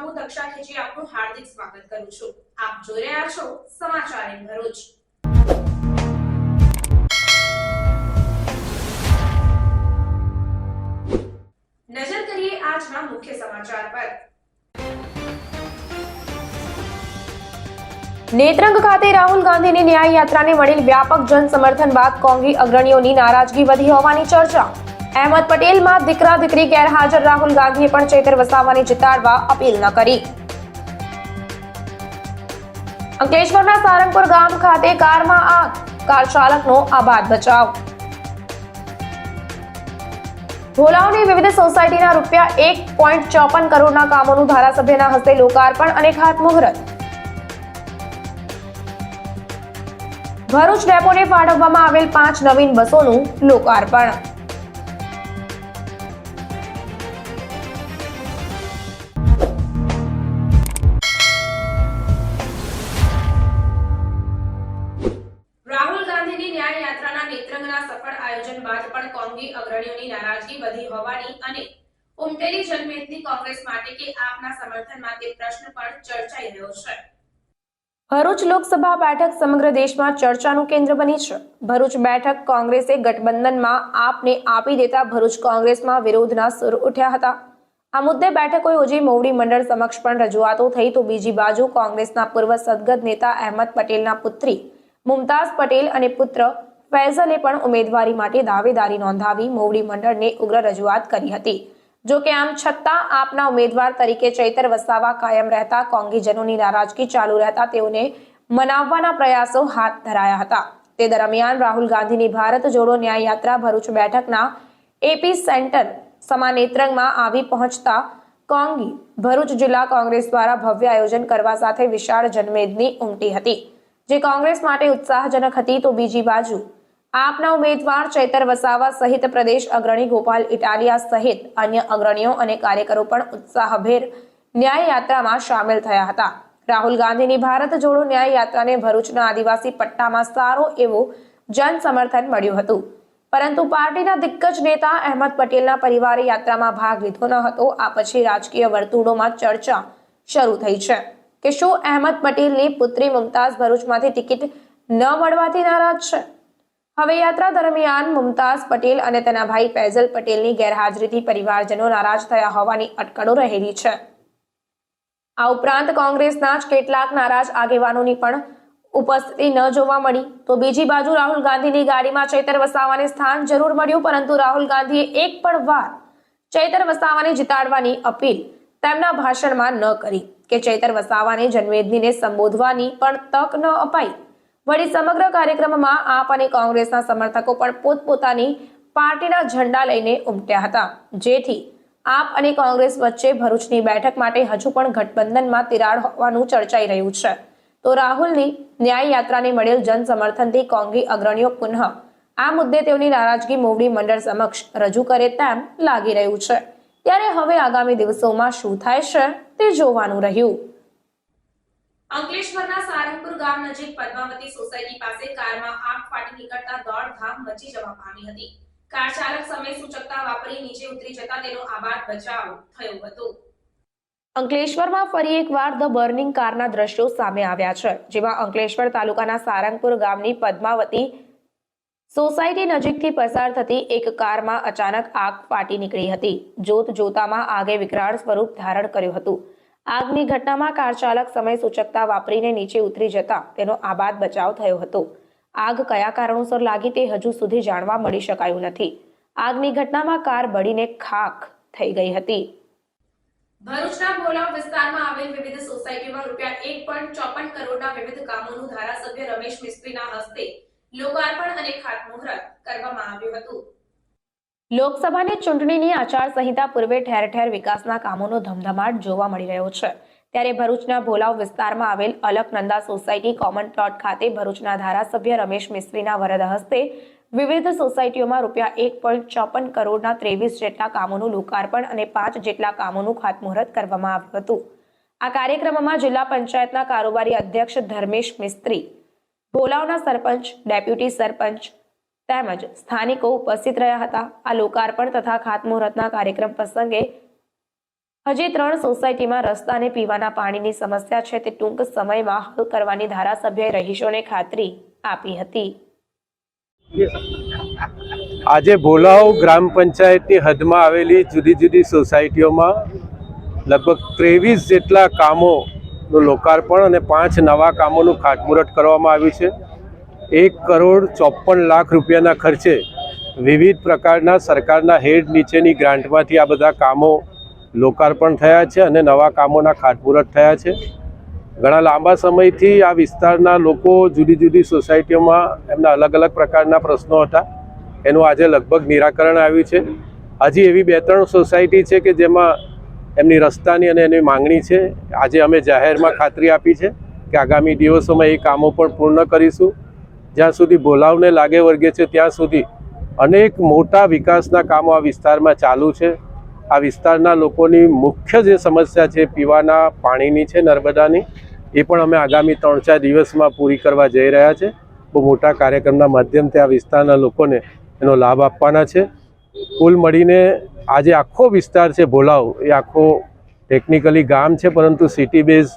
હું દક્ષા ખેજી આપનું હાર્દિક સ્વાગત કરું છું। આપ જોઈ રહ્યા છો સમાચાર ઇન ભરૂચ। નજર કરીએ આજના મુખ્ય સમાચાર પર। નેત્રંગ ખાતે રાહુલ ગાંધીની ન્યાય યાત્રાને મળેલ વ્યાપક જન સમર્થન બાદ કોંગ્રેસ અગ્રણીઓની નારાજગી વધી હોવાની ચર્ચા। અહેમદ પટેલમાં દીકરા દીકરી ગેરહાજર રાહુલ ગાંધીએ પણ ચૈતર વસાવાને જીતાડવા અપીલ ન કરી। અંકલેશ્વરના સારંગપુર ગામ ખાતે કારમાં આગ, કાર ચાલકનો આબાદ બચાવ। ભોલાવની વિવિધ સોસાયટીના ₹1.54 કરોડના કામોનું ધારાસભ્યના હસ્તે લોકાર્પણ અને ખાતમુહૂર્ત। ભરૂચ ડેપોને ફાળવવામાં આવેલ 5 નવીન બસોનું લોકાર્પણ। રાહુલ ગાંધીની ન્યાય યાત્રાના નેત્રંગના સફળ આયોજન બાદ પણ કોંગ્રેસ અગ્રણીઓની નારાજગી વધી હોવાની અને ઉમટેલી જનમેદની કોંગ્રેસ માટે કે આપના સમર્થનમાં તે પ્રશ્ન પણ ચર્ચાઈ રહ્યો છે। ભરૂચ લોકસભા બેઠક સમગ્ર દેશમાં ચર્ચાનું કેન્દ્ર બની છે। ભરૂચ બેઠક કોંગ્રેસે ગઠબંધનમાં આપને આપી દેતા ભરૂચ કોંગ્રેસમાં વિરોધના સૂર ઉઠ્યા હતા। આ મુદ્દે બેઠકો યોજી મોવડી મંડળ સમક્ષ પણ રજૂઆતો થઈ તો બીજી બાજુ કોંગ્રેસના પૂર્વ સદગત નેતા અહેમદ પટેલના પુત્રી મુમતાઝ પટેલ અને પુત્ર ફૈઝલે પણ ઉમેદવારી માટે દાવેદારી નોંધાવી મોવડી મંડળને ઉગ્ર રજૂઆત કરી હતી। જો કે આમ છતાં આપના ઉમેદવાર તરીકે ચૈતર વસાવા કાયમ રહેતા કોંગ્રેસજનોની નારાજગી ચાલુ રહેતા તેઓને મનાવવાના પ્રયાસો હાથ ધરાયા હતા। તે દરમિયાન રાહુલ ગાંધીની ભારત જોડો ન્યાય યાત્રા ભરૂચ બેઠકના એપી સેન્ટર સમા નેત્રંગમાં આવી પહોંચતા કોંગી ભરૂચ જિલ્લા કોંગ્રેસ દ્વારા ભવ્ય આયોજન કરવા સાથે વિશાળ જનમેદની ઉમટી હતી, જે કોંગ્રેસ માટે ઉત્સાહજનક હતી। તો બીજી બાજુ આપના ઉમેદવાર ચૈતર વસાવા સહિત પ્રદેશ અગ્રણી ગોપાલ ઇટાલિયા સહિત અન્ય અગ્રણીઓ અને કાર્યકરો પણ ઉત્સાહભેર ન્યાય યાત્રામાં સામેલ થયા હતા। રાહુલ ગાંધીની ભારત જોડો ન્યાય યાત્રાને ભરૂચના આદિવાસી પટ્ટામાં સારો એવો જન સમર્થન મળ્યું હતું, પરંતુ પાર્ટીના દિગ્ગજ નેતા અહેમદ પટેલના પરિવારે યાત્રામાં ભાગ લીધો ન હતો। આ પછી રાજકીય વર્તુળોમાં ચર્ચા શરૂ થઈ છે કે શું અહેમદ પટેલની પુત્રી મુમતાઝ ભરૂચમાંથી ટિકિટ ન મળવાથી નારાજ છે। હવે યાત્રા દરમિયાન મુમતાઝ પટેલ અને તેના ભાઈ ફૈઝલ પટેલની ગેરહાજરીથી પરિવારજનો નારાજ થયા હોવાની અટકળો રહેલી છે। આ ઉપરાંત કોંગ્રેસના જ કેટલાક નારાજ આગેવાનોની પણ ઉપસ્થિતિ ન જોવા મળી। તો બીજી બાજુ રાહુલ ગાંધીની ગાડીમાં ચૈતર વસાવાને સ્થાન જરૂર મળ્યું, પરંતુ રાહુલ ગાંધીએ એક પણ વાર ચૈતર વસાવાને જીતાડવાની અપીલ તેમના ભાષણમાં ન કરી કે ચૈતર વસાવાને જનમેદનીને સંબોધવાની પણ તક ન અપાઈ। વળી સમગ્ર કાર્યક્રમમાં આપ અને કોંગ્રેસના સમર્થકો પણ પોતપોતાની પાર્ટીના ઝંડા લઈને ઉમટ્યા હતા, જેથી આપ અને કોંગ્રેસ વચ્ચે ભરૂચની બેઠક માટે હજુ પણ ગઠબંધનમાં તિરાડ હોવાનું ચર્ચાઈ રહ્યું છે। તો રાહુલની ન્યાય યાત્રાને મળેલ જન સમર્થનથી કોંગ્રેસ અગ્રણીઓ પુનઃ આ મુદ્દે તેઓની નારાજગી મોવડી મંડળ સમક્ષ રજૂ કરે તેમ લાગી રહ્યું છે। ત્યારે હવે આગામી દિવસોમાં શું થાય છે તે જોવાનું રહ્યું। અંકલેશ્વરના સારંગપુર ગામ નજીક પદ્માવતી સોસાયટી પાસે કારમાં આગ ફાટી નીકળતા દોડધામ મચી જવા પામી હતી। કાર ચાલક સમય સૂચકતા વાપરી નીચે ઉતરી જતા તેનો આબાદ બચાવ થયો હતો। અંકલેશ્વરમાં ફરી એકવાર ધ બર્નિંગ કારના દ્રશ્યો સામે આવ્યા છે, જેમાં અંકલેશ્વર તાલુકાના સારંગપુર ગામની પદ્માવતી સોસાયટી નજીકથી પસાર થતી એક કારમાં અચાનક આગ ફાટી નીકળી હતી। જોત જોતામાં આગે વિકરાળ સ્વરૂપ ધારણ કર્યું હતું। આગની ઘટનામાં કાર ચાલક સમય સૂચકતા વાપરીને નીચે ઉતરી જતા તેનો આબાદ બચાવ થયો હતો। આગ કયા કારણોસર લાગી તે હજુ સુધી જાણવા મળી શકાયું નથી। આગની ઘટનામાં કાર બળીને ખાખ થઈ ગઈ હતી। ભરૂચના ભોલાવ વિસ્તારમાં આવેલ વિવિધ સોસાયટીમાં ₹1.54 કરોડના વિવિધ કામોનું ધારાસભ્ય રમેશ મિસ્ત્રીના હસ્તે લોકાર્પણ અને ખાતમુહૂર્ત કરવામાં આવ્યું હતું। લોકસભાની ચૂંટણીની આચારસંહિતા પૂર્વે ઠેર ઠેર વિકાસના કામોનો ધમધમાટ જોવા મળી રહ્યો છે। ત્યારે ભરૂચના ભોલાવ વિસ્તારમાં આવેલ અલકનંદા સોસાયટી કોમન પ્લોટ ખાતે ભરૂચના ધારાસભ્ય રમેશ મિસ્ત્રીના વરદ હસ્તે વિવિધ સોસાયટીઓમાં ₹1.54 કરોડના 23 જેટલા કામોનું લોકાર્પણ અને 5 જેટલા કામોનું ખાતમુહૂર્ત કરવામાં આવ્યું હતું। આ કાર્યક્રમમાં જિલ્લા પંચાયતના કારોબારી અધ્યક્ષ ધર્મેશ મિસ્ત્રી, ભોલાવના સરપંચ, ડેપ્યુટી સરપંચ તેમજ સ્થાનિકો ઉપસ્થિત રહ્યા હતા। આ લોકાર્પણ તથા ખાતમુહૂર્તના કાર્યક્રમ પ્રસંગે હજી 3 સોસાયટીમાં રસ્તા અને પીવાના પાણીની સમસ્યા છે તે ટૂંક સમયમાં હલ કરવાની ધારાસભ્યએ રહીશોને ખાતરી આપી હતી. આજે ભોલાવ ગ્રામ પંચાયતની હદમાં આવેલી જુદી જુદી સોસાયટીઓમાં લગભગ 23 જેટલા કામોનું લોકાર્પણ અને 5 નવા કામોનું ખાતમુહૂર્ત કરવામાં આવ્યું છે. 1,54,00,000 રૂપિયાના ખર્ચે વિવિધ પ્રકારના સરકારના હેડ નીચેની ગ્રાન્ટમાંથી આ બધા કામો લોકાર્પણ થયા છે અને નવા કામોના ખાતમુહૂર્ત થયા છે. ઘણા લાંબા સમયથી આ વિસ્તારના લોકો જુદી જુદી સોસાયટીઓમાં એમના અલગ અલગ પ્રકારના પ્રશ્નો હતા, એનું આજે લગભગ નિરાકરણ આવ્યું છે. હજી એવી 2-3 સોસાયટી છે કે જેમાં એમની રસ્તાની અને એની માંગણી છે. આજે અમે જાહેરમાં ખાતરી આપી છે કે આગામી દિવસોમાં એ કામો પણ પૂર્ણ કરીશું. જ્યાં સુધી ભોલાવને લાગે વર્ગે છે ત્યાં સુધી અનેક મોટા વિકાસના કામો આ વિસ્તારમાં ચાલુ છે. આ વિસ્તારના લોકોની મુખ્ય જે સમસ્યા છે પીવાના પાણીની છે, નર્મદાની, એ પણ અમે આગામી 3-4 દિવસમાં પૂરી કરવા જઈ રહ્યા છે. બહુ મોટા કાર્યક્રમના માધ્યમથી આ વિસ્તારના લોકોને એનો લાભ આપવાના છે. કુલ મળીને આજે આખો વિસ્તાર છે ભોલાવ, એ આખો ટેકનિકલી ગામ છે પરંતુ સિટી બેઝ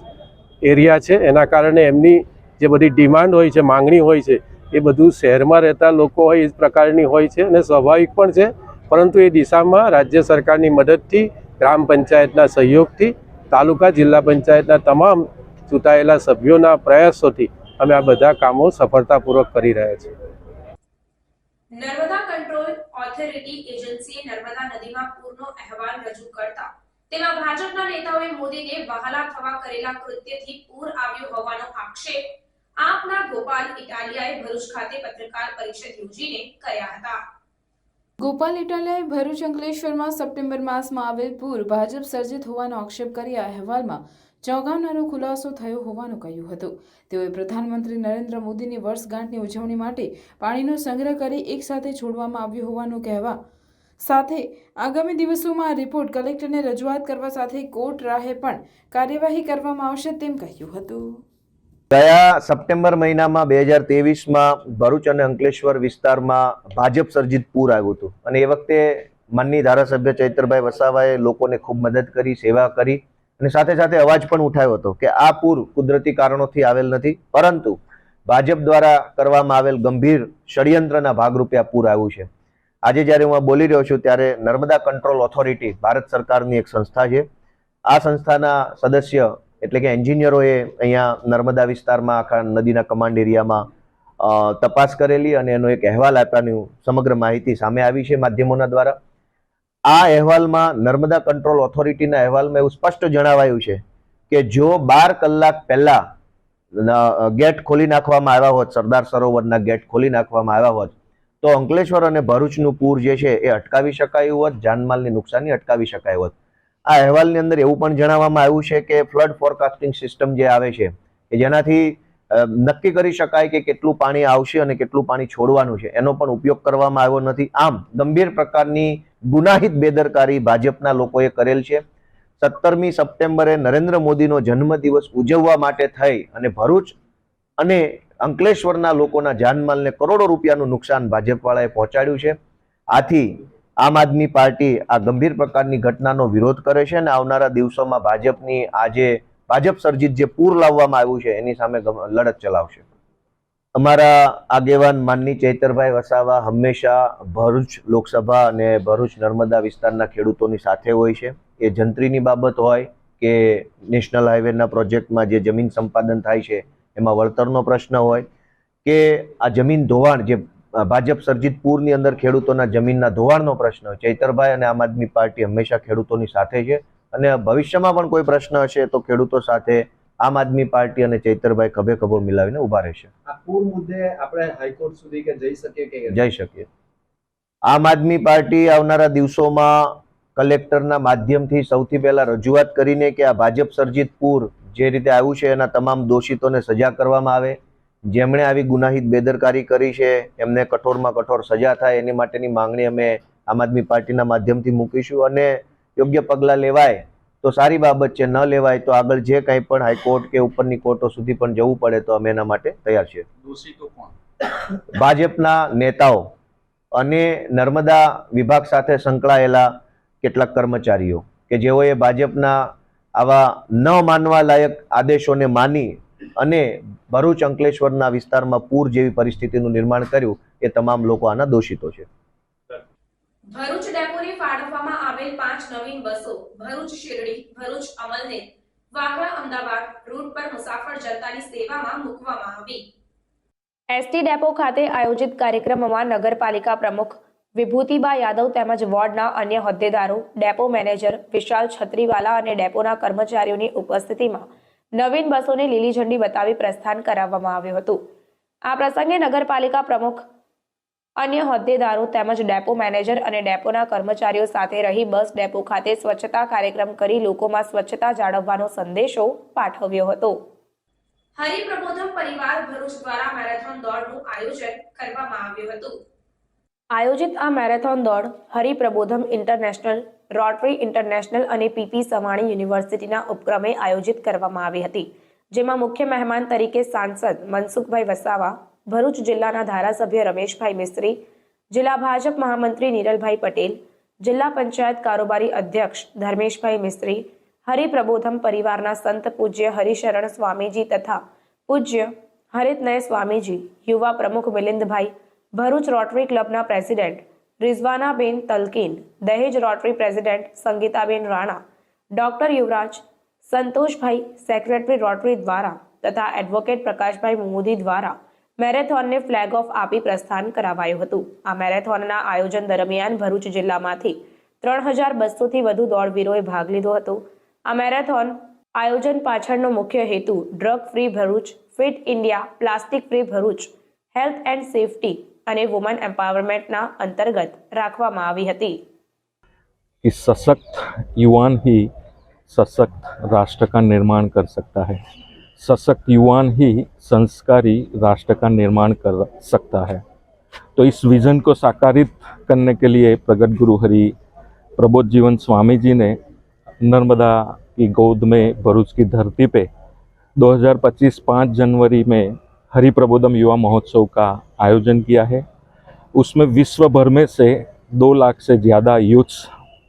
એરિયા છે. એના કારણે એમની જે બધી ડિમાન્ડ હોય છે, માંગણી હોય છે, એ બધું શહેરમાં રહેતા લોકો હોય એ પ્રકારની હોય છે અને સ્વાભાવિક પણ છે. પરંતુ એ દિશામાં રાજ્ય સરકારની મદદથી, ગ્રામ પંચાયતના સહયોગથી, તાલુકા જિલ્લા પંચાયતના તમામ ચૂંટાયેલા સભ્યોના પ્રયાસોથી અમે આ બધા કામો સફળતાપૂર્વક કરી રહ્યા છીએ. નર્મદા કંટ્રોલ ઓથોરિટી એજન્સીએ નર્મદા નદીમાં પૂરનો અહેવાલ રજૂ કરતા તેમાં ભાજપના નેતાઓએ મોદીને વહાલા થવા કરેલા કૃત્યથી પૂર આવ્યું હોવાનો આક્ષેપ આપના ગોપાલ ઇટાલિયાએ ભરૂચ ખાતે પત્રકાર પરિષદ યોજીને કર્યા હતા. ગોપાલ ઇટાલિયાએ ભરૂચ અંકલેશ્વરમાં સપ્ટેમ્બર માસમાં આવેલ પૂર ભાજપ સર્જિત હોવાનો આક્ષેપ કરી આ અહેવાલમાં ચોંકાવનારો ખુલાસો થયો હોવાનું કહ્યું હતું. તેઓએ પ્રધાનમંત્રી નરેન્દ્ર મોદીની વર્ષગાંઠની ઉજવણી માટે પાણીનો સંગ્રહ કરી એકસાથે છોડવામાં આવ્યો હોવાનું કહેવા સાથે આગામી દિવસોમાં આ રિપોર્ટ કલેક્ટરને રજૂઆત કરવા સાથે કોર્ટ રાહે પણ કાર્યવાહી કરવામાં આવશે તેમ કહ્યું હતું. ગયા સપ્ટેમ્બર મહિનામાં 2023માં ભરૂચ અને અંકલેશ્વર વિસ્તારમાં ભાજપ સર્જિત પૂર આવ્યું હતું અને એ વખતે માનનીય ધારાસભ્ય ચૈતરભાઈ વસાવાએ લોકોને ખૂબ મદદ કરી, સેવા કરી અને સાથે સાથે અવાજ પણ ઉઠાવ્યો હતો કે આ પૂર કુદરતી કારણોથી આવેલ નથી, પરંતુ ભાજપ દ્વારા કરવામાં આવેલ ગંભીર ષડયંત્રના ભાગરૂપે આ પૂર આવ્યું છે. આજે જ્યારે હું આ બોલી રહ્યો છું ત્યારે નર્મદા કંટ્રોલ ઓથોરિટી ભારત સરકારની એક સંસ્થા છે. આ સંસ્થાના સદસ્ય એટલે કે એન્જિનિયરોએ અહીંયા નર્મદા વિસ્તારમાં આખા નદીના કમાન્ડ એરિયામાં તપાસ કરેલી અને એનો એક અહેવાલ આપ્યાની સમગ્ર માહિતી સામે આવી છે માધ્યમોના દ્વારા. આ અહેવાલમાં નર્મદા કંટ્રોલ ઓથોરિટીના અહેવાલમાં એવું સ્પષ્ટ જણાવાયું છે કે જો 12 કલાક પહેલા ગેટ ખોલી નાખવામાં આવ્યા હોત, સરદાર સરોવરના ગેટ ખોલી નાખવામાં આવ્યા હોત, તો અંકલેશ્વર અને ભરૂચનું પૂર જે છે એ અટકાવી શકાયું હોત, જાનમાલની નુકસાની અટકાવી શકાય હોત. આ અહેવાલની અંદર એવું પણ જણાવવામાં આવ્યું છે કે ફ્લડ ફોરકાસ્ટિંગ સિસ્ટમ જે આવે છે કે જેનાથી નક્કી કરી શકાય કે કેટલું પાણી આવશે અને કેટલું પાણી છોડવાનું છે, એનો પણ ઉપયોગ કરવામાં આવ્યો નથી. આમ ગંભીર પ્રકારની ગુનાહિત બેદરકારી ભાજપના લોકોએ કરેલ છે. 17મી સપ્ટેમ્બરે નરેન્દ્ર મોદીનો જન્મદિવસ ઉજવવા માટે થઈ અને ભરૂચ અને અંકલેશ્વરના લોકોના જાનમાલને કરોડો રૂપિયાનું નુકસાન ભાજપવાળાએ પહોંચાડ્યું છે. આથી આમ આદમી પાર્ટી આ ગંભીર પ્રકારની ઘટનાનો વિરોધ કરે છે અને આવનારા દિવસોમાં ભાજપની આજે ભાજપ સર્જિત જે પૂર લાવવામાં આવ્યું છે એની સામે લડત ચલાવશે. અમારા આગેવાન માનની ચૈતરભાઈ વસાવા હંમેશા ભરૂચ લોકસભા અને ભરૂચ નર્મદા વિસ્તારના ખેડૂતોની સાથે હોય છે. એ જંત્રીની બાબત હોય કે નેશનલ હાઈવેના પ્રોજેક્ટમાં જે જમીન સંપાદન થાય છે એમાં વળતરનો પ્રશ્ન હોય કે આ જમીન ધોવાણ જે ભાજપ સર્જિત પૂરની અંદર ખેડૂતોના જમીનના ધોવાણનો પ્રશ્ન હોય, ચૈતરભાઈ અને આમ આદમી પાર્ટી હંમેશા ખેડૂતોની સાથે છે અને ભવિષ્યમાં પણ કોઈ પ્રશ્ન હશે તો ખેડૂતો સાથે આમ આદમી પાર્ટી અને ચૈતરભાઈ ખભે ખભો મિલાવીને ઉભા રહેશે. આ પૂર મુદ્દે આપણે હાઈકોર્ટ સુધી કે જઈ શકીએ કે જઈ શકીએ. આમ આદમી પાર્ટી આવનારા દિવસોમાં કલેક્ટરના માધ્યમથી સૌથી પહેલા રજૂઆત કરીને કે આ ભાજપ સર્જિત પૂર જે રીતે આવ્યું છે એના તમામ દોષિતોને સજા કરવામાં આવે, જેમણે આવી ગુનાહિત બેદરકારી કરી છે એમને કઠોરમાં કઠોર સજા થાય એની માટેની માંગણી અમે આમ આદમી પાર્ટીના માધ્યમથી મૂકીશું અને યોગ્ય પગલાં લેવાય તો સારી બાબત છે, ન લેવાય તો આગળ જે કંઈ પણ હાઈકોર્ટ કે ઉપરની કોર્ટો સુધી પણ જવું પડે તો અમે એના માટે તૈયાર છીએ. દોષિતો કોણ? ભાજપના નેતાઓ અને નર્મદા વિભાગ સાથે સંકળાયેલા કેટલાક કર્મચારીઓ કે જેઓએ ભાજપના આવા ન માનવા લાયક આદેશોને માની અને ભરૂચ અંકલેશ્વરના વિસ્તારમાં પૂર જેવી પરિસ્થિતિનું નિર્માણ કર્યું, એ તમામ લોકો આના દોષિતો છે. ભરૂચ ડેપોને ફાળવવામાં આવેલ 5 નવીન બસો ભરૂચ શિરડી, ભરૂચ અમલનેર, વાગરા અમદાવાદ રૂટ પર મુસાફર જનતાની સેવામાં મૂકવામાં આવી. એસટી ડેપો ખાતે આયોજિત કાર્યક્રમમાં નગરપાલિકા પ્રમુખ વિભૂતિબા યાદવ તેમજ વોર્ડના અન્ય હોદ્દેદારો, ડેપો મેનેજર વિશાલ છત્રીવાલા અને ડેપોના કર્મચારીઓની ઉપસ્થિતિમાં નવીન બસોને લીલી ઝંડી બતાવી પ્રસ્થાન કરાવવામાં આવ્યું હતું. આ પ્રસંગે નગરપાલિકા પ્રમુખ, અન્ય હોદ્દેદારો તેમજ ડેપો મેનેજર અને ડેપોના કર્મચારીઓ સાથે રહી બસ ડેપો ખાતે સ્વચ્છતા કાર્યક્રમ કરી લોકોમાં સ્વચ્છતા જાળવવાનો સંદેશો પાઠવ્યો હતો. હરિપ્રબોધમ પરિવાર ભરૂચ દ્વારા મેરેથોન દોડનું આયોજન કરવામાં આવ્યું હતું. આયોજિત આ મેરેથોન દોડ હરિપ્રબોધમ ઇન્ટરનેશનલ, રોટરી ઇન્ટરનેશનલ અને પીપી સવાણી યુનિવર્સિટીના ઉપક્રમે આયોજિત કરવામાં આવી હતી, જેમાં મુખ્ય મહેમાન તરીકે સાંસદ મનસુખભાઈ વસાવા, ભરૂચ જિલ્લાના ધારાસભ્ય રમેશભાઈ મિસ્ત્રી, જિલ્લા ભાજપ મહામંત્રી નિરલભાઈ પટેલ, જિલ્લા પંચાયત કારોબારી અધ્યક્ષ ધર્મેશભાઈ મિસ્ત્રી, હરિપ્રબોધમ પરિવારના સંત પૂજ્ય હરિશરણ સ્વામીજી તથા પૂજ્ય હરિતનય સ્વામીજી, યુવા પ્રમુખ મિલિંદભાઈ, ભરૂચ રોટરી ક્લબના president Rizwanaben Talkin, Dahej Rotary president Sangitaben Rana, doctor Yuvraj, Santoshbhai secretary Rotary દ્વારા તથા એડવોકેટ પ્રકાશભાઈ મોદી દ્વારા મેરેથોનને ફ્લેગ ઓફ આપી પ્રસ્થાન કરાવાયું હતું. આ મેરેથોનના આયોજન દરમિયાન ભરૂચ જિલ્લામાંથી 3200થી વધુ દોડવીરોએ ભાગ લીધો હતો. આ મેરેથોન આયોજન પાછળનો મુખ્ય હેતુ drug free Bharuch, fit India, plastic free Bharuch, health and safety અને વુમન એમ્પાવરમેન્ટના અંતર્ગત રાખવામાં આવી હતી. कि सशक्त युवान ही सशक्त राष्ट्र का निर्माण कर सकता है, सशक्त युवान ही संस्कारी राष्ट्र का निर्माण कर सकता है. तो इस विजन को साकारित करने के लिए प्रगट गुरु हरि प्रबोध जीवन स्वामी जी ने नर्मदा की गोद में भरूच की धरती पे 2025 5 जनवरी में हरि प्रबोधम युवा महोत्सव का आयोजन किया है. उसमें विश्व भर में से 2 लाख से ज़्यादा यूथ्स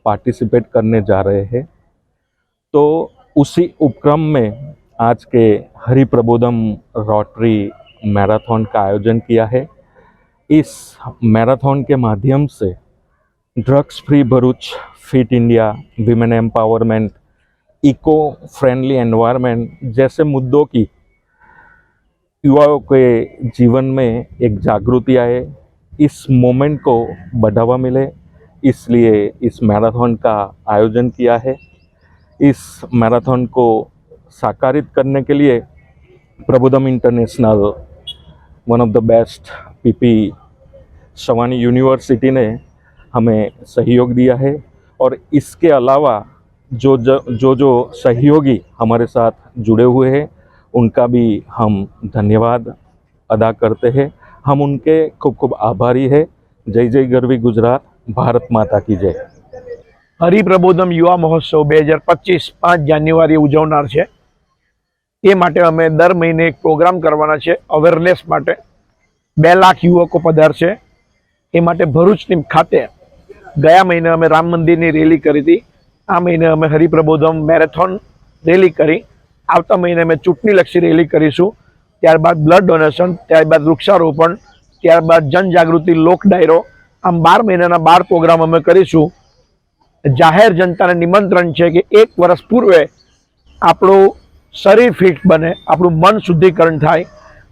पार्टिसिपेट करने जा रहे हैं. तो उसी उपक्रम में आज के हरि प्रबोधम रोटरी मैराथन का आयोजन किया है. इस मैराथन के माध्यम से drugs free Bharuch, fit India, women empowerment, eco friendly environment जैसे मुद्दों की युवाओं के जीवन में एक जागृति आए, इस मोमेंट को बढ़ावा मिले, इसलिए इस मैराथन का आयोजन किया है. इस मैराथन को साकारित करने के लिए Prabodham international, one of the best PP Savani university ने हमें सहयोग दिया है. और इसके अलावा जो सहयोगी हमारे साथ जुड़े हुए हैं उनका भी हम धन्यवाद अदा करते हैं. हम उनके खूब खूब आभारी है. जय जय गरवी गुजरात, भारत माता की जय. હરિપ્રબોધમ યુવા મહોત્સવ 2025 5 જાન્યુઆરી ઉજવનાર છે. એ માટે અમે દર મહિને એક પ્રોગ્રામ કરવાના છે અવેરનેસ માટે. 2 લાખ યુવકો પધારશે. એ માટે ભરૂચની ખાતે ગયા મહિને અમે રામ મંદિરની રેલી કરી હતી. આ મહિને અમે હરિપ્રબોધમ મેરેથોન રેલી કરી. આવતા મહિને અમે ચૂંટણીલક્ષી રેલી કરીશું. ત્યારબાદ બ્લડ ડોનેશન, ત્યારબાદ વૃક્ષારોપણ, ત્યારબાદ જનજાગૃતિ લોક ડાયરો. આમ 12 મહિનાના 12 પ્રોગ્રામ અમે કરીશું. જાહેર જનતાને નિમંત્રણ છે કે 1 વર્ષ પૂર્વે આપણું શરીર ફિટ બને, આપણું મન શુદ્ધિકરણ થાય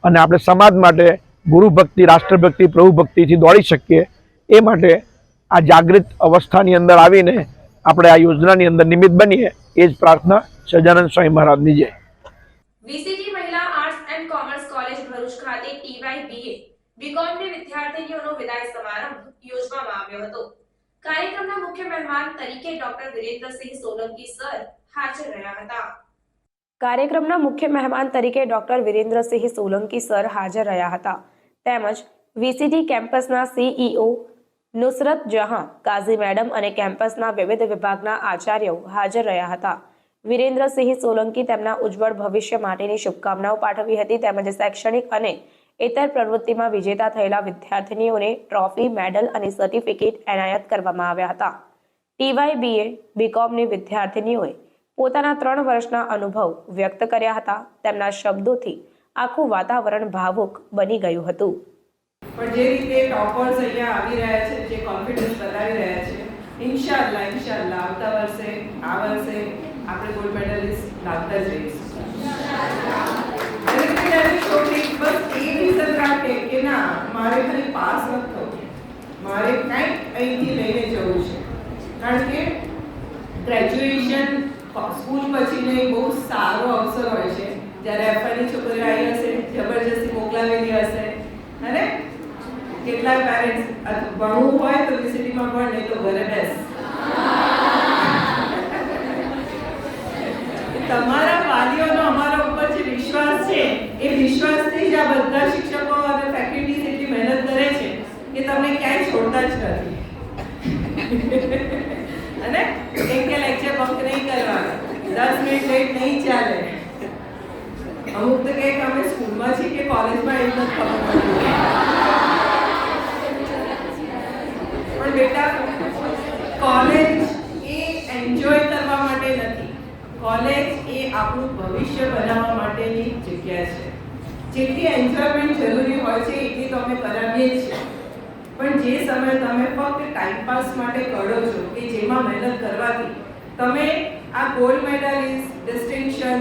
અને આપણે સમાજ માટે ગુરુભક્તિ, રાષ્ટ્રભક્તિ, પ્રભુભક્તિથી દોડી શકીએ. એ માટે આ જાગૃત અવસ્થાની અંદર આવીને આપણે આ યોજનાની અંદર નિમિત્ત બનીએ, એ જ પ્રાર્થના. સહજાનંદ સ્વામી મહારાજની જય. વીસીટી મહિલા arts and commerce college Bharuch ખાતે ટીવાય બીએ બીકોમની વિદ્યાર્થીનીઓનો વિદાય સમારંભ યોજવામાં આવ્યો હતો. કાર્યક્રમના મુખ્ય મહેમાન તરીકે ડોક્ટર વિરેન્દ્રસિંહ સોલંકી સર હાજર રહ્યા હતા. કાર્યક્રમના મુખ્ય મહેમાન તરીકે ડોક્ટર વિરેન્દ્રસિંહ સોલંકી સર હાજર રહ્યા હતા. તેમજ વીસીટી કેમ્પસના સીઈઓ નુસરત જહાં, કાઝી મેડમ અને કેમ્પસના વિવિધ વિભાગના આચાર્યો હાજર રહ્યા હતા. વિરેન્દ્રસિંહ સોલંકી તેમના ઉજ્જવળ ભવિષ્ય માટેની શુભકામનાઓ પાઠવી હતી. તેમજ શૈક્ષણિક અને ઇતર પ્રવૃત્તિમાં વિજેતા થયેલા વિદ્યાર્થીનીઓને ટ્રોફી, મેડલ અને સર્ટિફિકેટ એનાયત કરવામાં આવ્યા હતા. TYBA બીકોમની વિદ્યાર્થીનીઓએ પોતાના 3 વર્ષના અનુભવ વ્યક્ત કર્યા હતા. તેમના શબ્દોથી આખું વાતાવરણ ભાવુક બની ગયું હતું. પણ જે રીતે ટોપર્સ અહીંયા આવી રહ્યા છે, જે કોન્ફિડન્સ બતાવી રહ્યા છે, ઇન્શાઅલ્લાહ આવતા વર્ષે આ વર્ષે આપણે ગોલ્ડ મેડલિસ્ટ લાવતા જ રહીશું. બસ એ રીઝન રાખે કે ના મારે ખાલી પાસ નથી થવું, મારે કંઈક અહીંથી લઈને જવું છે. કારણ કે ગ્રેજ્યુએશન સ્કૂલ પછીનો એક બહુ સારો અવસર હોય છે. જ્યારે એફઆઈની છોકરીઓ આવી હશે, જબરજસ્તી મોકલાવેલી હશે, અને કેટલાક પેરેન્ટ્સ ભણવું હોય તો યુનિવર્સિટીમાં ભણ, નહીં તો ઘરે બેસ. તમારા વાલીઓનો અમારા ઉપર જે વિશ્વાસ છે એ વિશ્વાસથી જ આ બધા શિક્ષકો અને ફેકલ્ટીઝ એટલી મહેનત કરે છે કે તમને ક્યાંય છોડતા જ નથી. અને એક કે લેક્ચર બંક નહીં કરવાના, 10 મિનિટ લેટ નહીં ચાલે. અમુક તો કંઈક અમે સ્કૂલમાં છીએ કે કોલેજમાં એમ નથી ખબર પડતી. પણ બેટા, કોલેજ એ એન્જોય કરવા માટે નથી, કોલેજ એ આપણું ભવિષ્ય બનાવવા માટેની જગ્યા છે. જેટલી એન્જોયમેન્ટ જરૂરી હોય છે એટલી તો અમે કરાવીએ જ છીએ. પણ જે સમય તમે ફક્ત ટાઈમપાસ માટે કરો છો કે જેમાં મહેનત કરવાથી તમે આ ગોલ્ડ મેડલિસ્ટ, ડિસ્ટિંક્શન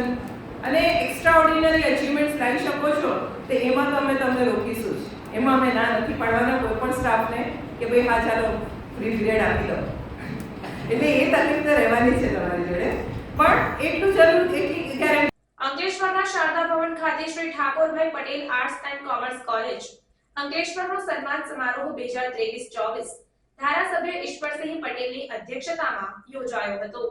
અને એક્સ્ટ્રાઓર્ડિનરી અચીવમેન્ટ્સ લાવી શકો છો, તો એમાં તો અમે તમને રોકીશું જ. એમાં અમે ના નથી પાડવાના કોઈ પણ સ્ટાફને કે ભાઈ હા ચાલો ફ્રી પીરિયડ આપી દો. એટલે એ તકલીફ તો રહેવાની છે તમારી જોડે, પણ એટલું જરૂર એટલી ગેરંટી. અંકલેશ્વરના શારદા ભવન ખાતે Shri Thakorbhai Patel arts and commerce college અંકલેશ્વરનો સન્માન સમારોહ 2023-24 ધારાસભ્ય ઈશ્વરસિંહ પટેલની અધ્યક્ષતામાં યોજાયો હતો.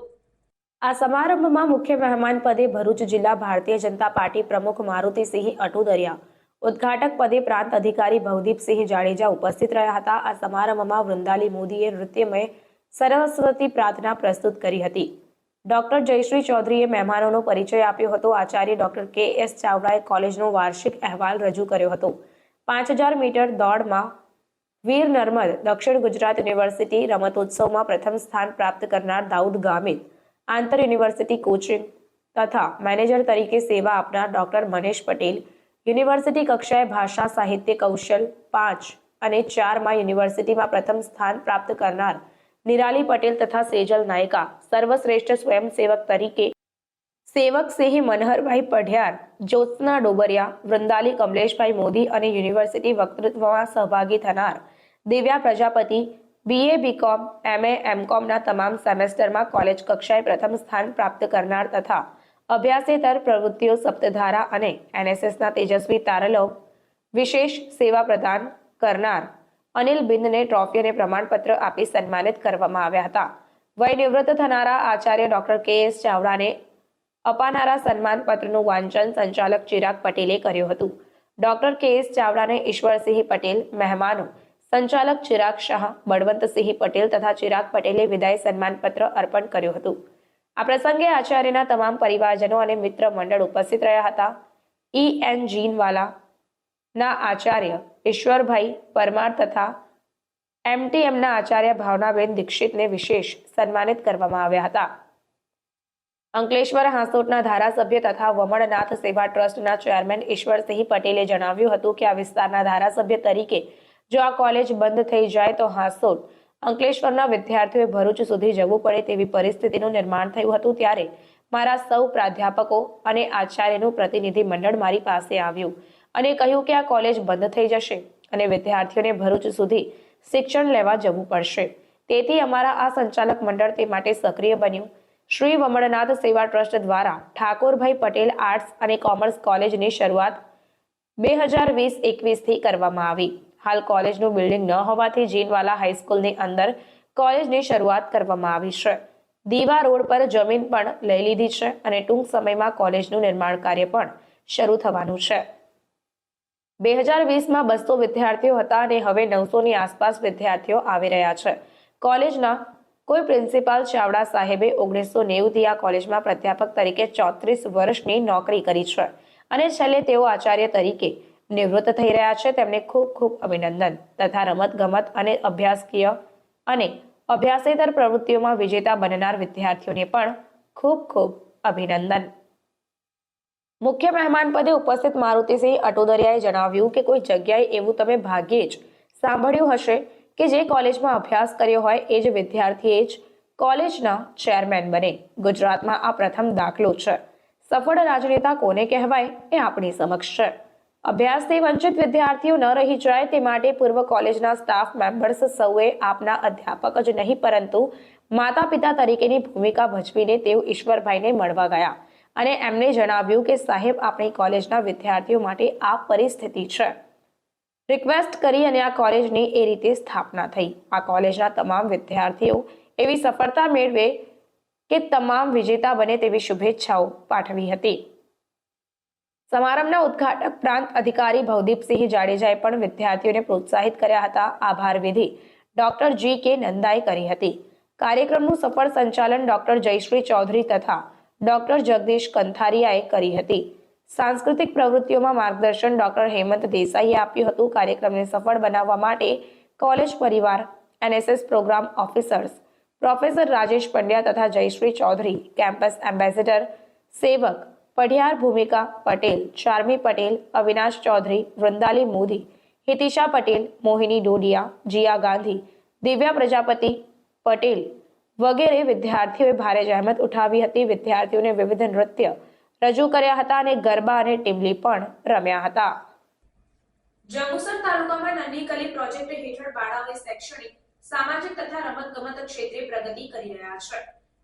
આ સમારંભમાં મુખ્ય મહેમાન પદે ભરૂચ જિલ્લા ભારતીય જનતા પાર્ટી પ્રમુખ મારુતિસિંહ અટુદરિયા, ઉદ્ઘાટક પદે પ્રાંત અધિકારી ભવદીપસિંહ જાડેજા ઉપસ્થિત રહ્યા હતા. આ સમારંભમાં વૃંદાલી મોદીએ નૃત્યમય સરસ્વતી પ્રાર્થના પ્રસ્તુત કરી હતી. ડોક્ટર જયશ્રી ચૌધરીએ મહેમાનોનો પરિચય આપ્યો હતો. આચાર્ય ડોક્ટર KS ચાવડાએ કોલેજનો વાર્ષિક અહેવાલ રજૂ કર્યો હતો. 5000 મીટર દોડમાં વીર નર્મદ દક્ષિણ ગુજરાત યુનિવર્સિટી રમતોત્સવમાં પ્રથમ સ્થાન પ્રાપ્ત કરનાર દાઉદ ગામિત, આંતર યુનિવર્સિટી કોચિંગ તથા મેનેજર તરીકે સેવા આપનાર ડોક્ટર મનેશ પટેલ, યુનિવર્સિટી કક્ષાએ ભાષા સાહિત્ય કૌશલ 5 અને 4માં યુનિવર્સિટીમાં પ્રથમ સ્થાન પ્રાપ્ત કરનાર નિરાલી પટેલ તથા સેજલ નાયકા, સર્વશ્રેષ્ઠ સ્વયંસેવક તરીકે સેવક સિંહ મનહરભાઈ પઢિયાર, જ્યોત્સના ડોબરિયા, વૃંદાલી કમલેશભાઈ મોદી અને યુનિવર્સિટી વક્તૃત્વમાં સહભાગી થનાર Divya Prajapati, BA BCom MA MComના તમામ સેમેસ્ટરમાં કોલેજ કક્ષાએ પ્રથમ સ્થાન પ્રાપ્ત કરનાર તથા અભ્યાસેતર પ્રવૃત્તિઓ સપ્તધારા અને NSSના તેજસ્વી તારલો વિશેષ સેવા પ્રદાન કરનાર અનિલ બિંદને ટ્રોફી અને પ્રમાણપત્ર આપી સન્માનિત કરવામાં આવ્યા હતા. વય નિવૃત્ત થનારા આચાર્ય ડોક્ટર KS ચાવડાને અપાનારા સન્માન પત્રનું વાંચન સંચાલક ચિરાગ પટેલે કર્યું હતું. ડોક્ટર KS ચાવડાને ઈશ્વરસિંહ પટેલ, મહેમાનો સંચાલક ચિરાગ શાહ, બળવંતસિંહ પટેલ તથા ચિરાગ પટેલે વિદાય સન્માન પત્ર અર્પણ કર્યું હતું. આ પ્રસંગે આચાર્યના તમામ પરિવારજનો અને મિત્ર મંડળ ઉપસ્થિત રહ્યા હતા. EN જીનવાલા ના આચાર્ય ઈશ્વરભાઈ પરમાર તથા MTMના આચાર્ય ભાવનાબેન દીક્ષિતને વિશેષ સન્માનિત કરવામાં આવ્યા હતા. અંકલેશ્વર હાંસોટના ધારાસભ્ય તથા વમણનાથ સેવા ટ્રસ્ટના ચેરમેન ઈશ્વરસિંહ પટેલે જણાવ્યું હતું કે આ વિસ્તારના ધારાસભ્ય તરીકે જો આ કોલેજ બંધ થઈ જાય તો હાંસોટ અંકલેશ્વરના વિદ્યાર્થીઓએ ભરૂચ સુધી જવું પડે તેવી પરિસ્થિતિનું નિર્માણ થયું હતું. ત્યારે મારા સૌ પ્રાધ્યાપકો અને આચાર્યનું પ્રતિનિધિ મંડળ મારી પાસે આવ્યું અને કહ્યું કે આ કોલેજ બંધ થઈ જશે અને વિદ્યાર્થીઓને ભરૂચ સુધી શિક્ષણ લેવા જવું પડશે. તેથી અમારા આ સંચાલક મંડળ તે માટે સક્રિય બન્યું. શ્રી વમણનાથ સેવા ટ્રસ્ટ દ્વારા ઠાકોરભાઈ પટેલ આર્ટ્સ અને કોમર્સ કોલેજની શરૂઆત 2020-21 થી કરવામાં આવી. હાલ કોલેજનું બિલ્ડિંગ ન હોવાથી જીનવાલા હાઈસ્કૂલની અંદર કોલેજની શરૂઆત કરવામાં આવી છે. દીવા રોડ પર જમીન પણ લઈ લીધી છે અને ટૂંક સમયમાં કોલેજનું નિર્માણ કાર્ય પણ શરૂ થવાનું છે. 2020માં 200 વિદ્યાર્થીઓ હતા અને હવે 900ની આસપાસ વિદ્યાર્થીઓ આવી રહ્યા છે. કોલેજના કોઈ પ્રિન્સિપાલ ચાવડા સાહેબે 1990થી આ કોલેજમાં પ્રાધ્યાપક તરીકે 34 વર્ષની નોકરી કરી છે અને છેલ્લે તેઓ આચાર્ય તરીકે નિવૃત્ત થઈ રહ્યા છે. તેમને ખૂબ ખૂબ અભિનંદન તથા રમતગમત અને અભ્યાસકીય અને અભ્યાસેતર પ્રવૃત્તિઓમાં વિજેતા બનનાર વિદ્યાર્થીઓને પણ ખૂબ ખૂબ અભિનંદન. મુખ્ય મહેમાન પદે ઉપસ્થિત મારુતિસિંહ અટોદરિયાએ જણાવ્યું કે કોઈ જગ્યાએ એવું તમે ભાગ્યે જ સાંભળ્યું હશે કે જે કોલેજમાં અભ્યાસ કર્યો હોય એ જ વિદ્યાર્થીએ જ કોલેજના ચેરમેન બને. ગુજરાતમાં આ પ્રથમ દાખલો છે. સફળ રાજનેતા કોને કહેવાય એ આપણી સમક્ષ છે. અભ્યાસથી વંચિત વિદ્યાર્થીઓ ન રહી જાય તે માટે પૂર્વ કોલેજના સ્ટાફ મેમ્બર્સ સૌએ આપના અધ્યાપક જ નહીં પરંતુ માતા પિતા તરીકેની ભૂમિકા ભજવીને તેઓ ઈશ્વરભાઈને મળવા ગયા અને એમને જણાવ્યું કે સાહેબ આપણી કોલેજના વિદ્યાર્થીઓ માટે આ પરિસ્થિતિ છે. રિક્વેસ્ટ કરી અને આ કોલેજની એ રીતે સ્થાપના થઈ. આ કોલેજના તમામ વિદ્યાર્થીઓ એવી સફળતા મેળવે કે તમામ વિજેતા બને તેવી શુભેચ્છાઓ પાઠવી હતી. સમારંભના ઉદ્ઘાટક પ્રાંત અધિકારી ભવદીપસિંહ જાડેજાએ પણ વિદ્યાર્થીઓને પ્રોત્સાહિત કર્યા હતા. આભાર વિધિ ડોક્ટર G.K. નંદાએ કરી હતી. કાર્યક્રમનું સફળ સંચાલન ડોક્ટર જયશ્રી ચૌધરી તથા ડોક્ટર જગદીશ કંથારિયાએ કરી હતી. સાંસ્કૃતિક પ્રવૃત્તિઓમાં માર્ગદર્શન ડોક્ટર હેમંત દેસાઈએ આપ્યું હતું. કાર્યક્રમને સફળ બનાવવા માટે કોલેજ પરિવાર, NSS program officers, professor Rajesh Pandya તથા જયશ્રી ચૌધરી, કેમ્પસ એમ્બેસેડર, સેવક પઢિયાર ભૂમિકા પટેલ, ચાર્મી પટેલ, અવિનાશ ચૌધરી, વૃંદાલી મોદી, હિતિશા પટેલ, મોહિની ડોડિયા, જીયા ગાંધી, દિવ્યા પ્રજાપતિ પટેલ વગેરે વિદ્યાર્થીઓએ ભારે જહેમત ઉઠાવી હતી. વિદ્યાર્થીઓને વિવિધ નૃત્ય રજૂ કર્યા હતા અને ગરબા અને ટીમલી પણ રમ્યા હતા. જંબુસર તાલુકામાં નાની કલી પ્રોજેક્ટ હેઠળ બાળાઓએ શૈક્ષણિક, સામાજિક તથા રમતગમત ક્ષેત્રે પ્રગતિ કરી રહ્યા છે.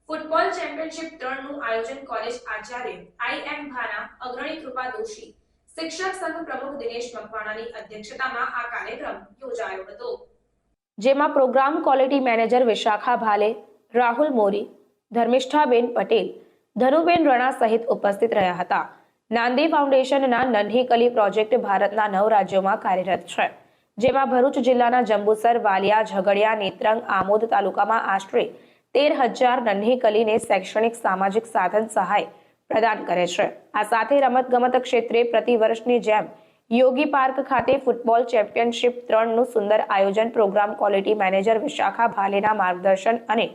ફૂટબોલ ચેમ્પિયનશિપ 3 નું આયોજન કોલેજ આચાર્ય IM ભાના, અગ્રણી કૃપા દોશી, શિક્ષક સંઘ પ્રમુખ દિનેશ મકવાણાની અધ્યક્ષતામાં આ કાર્યક્રમ યોજાયો હતો. જેમાં પ્રોગ્રામ ક્વોલિટી મેનેજર વિશાખા ભાલે, રાહુલ મોરી, ધર્મિષ્ઠાબેન પટેલ, ધનુબેન રણા સહિત ઉપસ્થિત રહ્યા હતા. નાંદી ફાઉન્ડેશનના નન્હી કલી પ્રોજેક્ટ ભારતના 9 રાજ્યોમાં કાર્યરત છે. જેમાં ભરૂચ જિલ્લાના જંબુસર, વાલિયા, ઝઘડિયા, નેત્રંગ, આમોદ તાલુકામાં આશરે 13,000 નન્હી કલીને શૈક્ષણિક, સામાજિક સાધન સહાય પ્રદાન કરે છે. આ સાથે રમતગમત ક્ષેત્રે પ્રતિવર્ષની જેમ યોગી પાર્ક ખાતે ફૂટબોલ ચેમ્પિયનશિપ 3 નું સુંદર આયોજન પ્રોગ્રામ ક્વોલિટી મેનેજર વિશાખા ભાલેના માર્ગદર્શન અને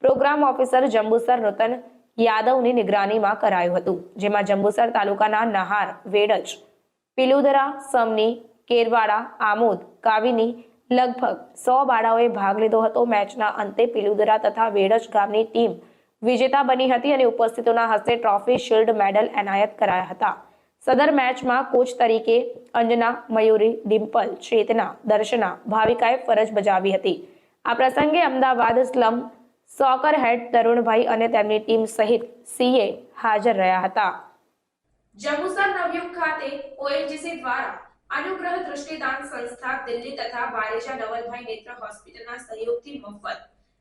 પ્રોગ્રામ ઓફિસર જંબુસર નૂતન યાદવની નિગરાનીમાં કરાયું હતું. જેમાં જંબુસર તાલુકાના નહાર, વેડજ, પિલુદરા, સમની, કેરવાડા, આમોદ, કાવીની લગભગ 100 બાળાઓએ ભાગ લીધો હતો. મેચના અંતે પિલુદરા તથા વેડજ ગામની ટીમ વિજેતા બની હતી અને ઉપસ્થિતોના હસ્તે ટ્રોફી, શિલ્ડ, મેડલ એનાયત કરાયા હતા. સદર મેચમાં કોચ તરીકે અંજના, મયુરી, ડિમ્પલ, ચેતના, દર્શના, ભાવિકાએ ફરજ બજાવી હતી. આ પ્રસંગે અમદાવાદ સ્લમ સોકર હેડ તરુણભાઈ અને તેમની ટીમ સહિત CA હાજર રહ્યા હતા. જંબુસર નવયુગ ખાતે ONGC દ્વારા અનુગ્રહ દૃષ્ટિદાન સંસ્થા દિલ્હી તથા બારેજા નવલભાઈ નેત્ર હોસ્પિટલના સહયોગથી મફત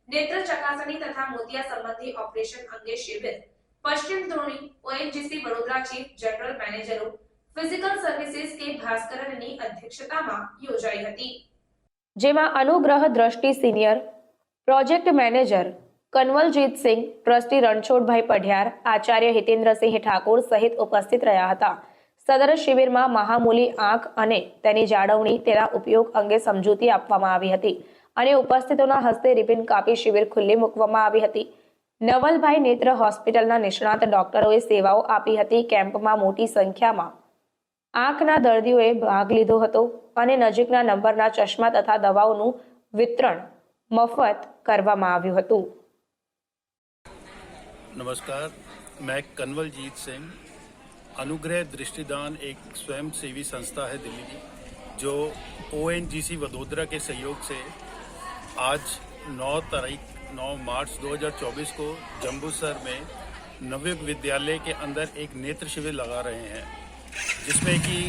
નેત્ર ચકાસણી તથા મોતિયા સંબંધી ઓપરેશન અંગે શિબિર પશ્ચિમ ધોરણી ONGC વડોદરા ચીફ જનરલ મેનેજરો ફિઝિકલ સર્વિસીસ કે ભાસ્કરનની અધ્યક્ષતામાં યોજાઈ હતી. જેમાં અનુગ્રહ દ્રષ્ટિ સિનિયર પ્રોજેક્ટ મેનેજર કનવલજીતસિંહ, ટ્રસ્ટી રણછોડભાઈ પઢિયાર, આચાર્ય હિતેન્દ્રસિંહ ઠાકોર સહિત ઉપસ્થિત રહ્યા હતા. સદર શિબિરમાં મહામૂલી આંખ અને તેની જાળવણી, તેના ઉપયોગ અંગે સમજૂતી આપવામાં આવી હતી અને ઉપસ્થિતોના હસ્તે રિબિન કાપી શિબિર ખુલ્લી મૂકવામાં આવી હતી. નવલભાઈ નેત્ર હોસ્પિટલના નિષ્ણાત ડોક્ટરોએ સેવાઓ આપી હતી. કેમ્પમાં મોટી સંખ્યામાં આંખના દર્દીઓએ ભાગ લીધો હતો અને નજીકના નંબરના ચશ્મા તથા દવાઓનું વિતરણ મફત કરવામાં આવ્યું હતું. नमस्कार, मैं कन्वलजीत सिंह। अनुग्रह दृष्टिदान एक स्वयं सेवी संस्था है दिल्ली की, जो ONGC वडोदरा के सहयोग से आज 9 मार्च 2024 को जम्बूसर में नवयुग विद्यालय के अंदर एक नेत्र शिविर लगा रहे हैं, जिसमें कि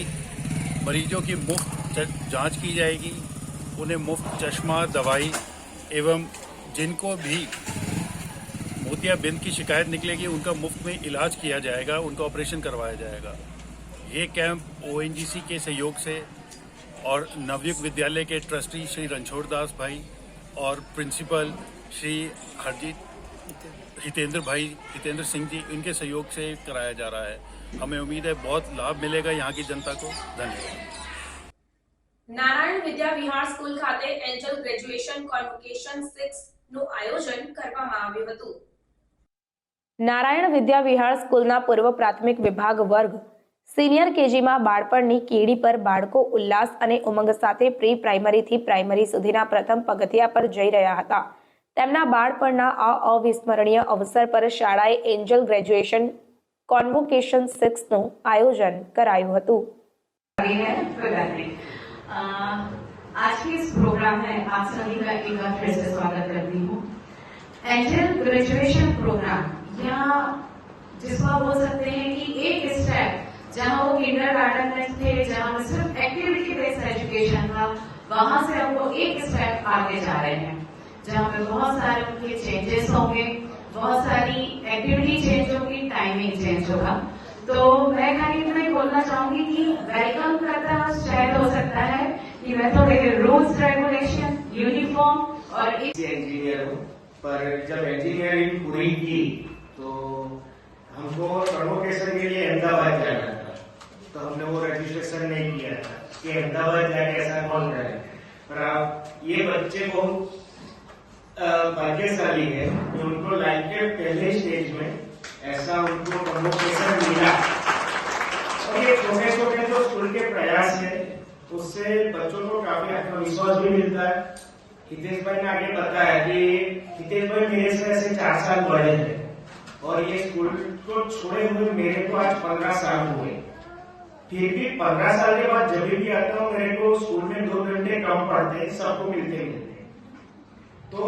मरीजों की मुफ्त जांच की जाएगी, उन्हें मुफ्त चश्मा, दवाई एवं जिनको भी मोतियाबिंद की शिकायत निकलेगी उनका मुफ्त में इलाज किया जाएगा, उनका ऑपरेशन करवाया जाएगा। ये कैंप ONGC के सहयोग से और नवयुग विद्यालय के ट्रस्टी श्री रणछोड़दास भाई और प्रिंसिपल श्री हितेंद्र सिंह जी, इनके सहयोग से कराया जा रहा है। हमें उम्मीद है बहुत लाभ मिलेगा यहाँ की जनता को। धन्यवाद। નારાયણ વિદ્યા વિહાર સ્કૂલ ખાતે એન્જલ ગ્રેજ્યુએશન કોન્વોકેશન 6 નું આયોજન કરવામાં આવ્યું હતું. નારાયણ વિદ્યા વિહાર સ્કૂલના પૂર્વ પ્રાથમિક વિભાગ વર્ગ સિનિયર કેજીમાં બાળપણની કીડી પર બાળકો ઉલ્લાસ અને ઉમંગ સાથે પ્રી પ્રાઇમરીથી પ્રાઇમરી સુધીના પ્રથમ પગથિયા પર જઈ રહ્યા હતા. તેમના બાળપણના આ અવિસ્મરણીય અવસર પર શાળાએ એન્જલ ગ્રેજ્યુએશન कॉन्वोकेशन 6 નું આયોજન કરાયું હતું. आज के इस प्रोग्राम में आप सभी का एक बार फिर से स्वागत करती हूँ. एंजल ग्रेजुएशन प्रोग्राम यहाँ जिसको आप बोल सकते हैं कि एक स्टेप जहाँ वो किंडरगार्टन में थे, जहाँ में सिर्फ एक्टिविटी बेस्ड एजुकेशन था, वहाँ से हम लोग एक स्टेप आगे जा रहे हैं, जहाँ पे बहुत सारे उनके चेंजेस होंगे, बहुत सारी एक्टिविटी चेंज होगी, टाइमिंग चेंज होगा. तो मैं खाली इतना ही बोलना चाहूंगी कि वेलकम करना शायद हो सकता है कि मैं थोड़े रूल्स रेगुलेशन यूनिफॉर्म और इंजीनियर हूँ, पर जब इंजीनियरिंग पूरी की तो हमको कन्वोकेशन के लिए अहमदाबाद जाना था, तो हमने वो रजिस्ट्रेशन नहीं किया था कि अहमदाबाद जाके ऐसा कौन करे. पर आप ये बच्चे बहुत भाग्यशाली है कि उनको लाइफ के पहले स्टेज में ऐसा उनको कन्वोकेशन मिला. और ये छोटे छोटे जो स्कूल के प्रयास है उससे बच्चों को काफी आत्मविश्वास भी मिलता है. हितेश भाई ने आगे बताया कि हितेश भाई मेरे से ऐसे 4 साल बड़े हैं और ये स्कूल को छोड़े हुए मेरे को आज 15 साल हुए. फिर भी 15 साल के बाद जब भी आता हूँ मेरे को स्कूल में 2 घंटे कम पड़ते हैं, सबको मिलते मिलते. तो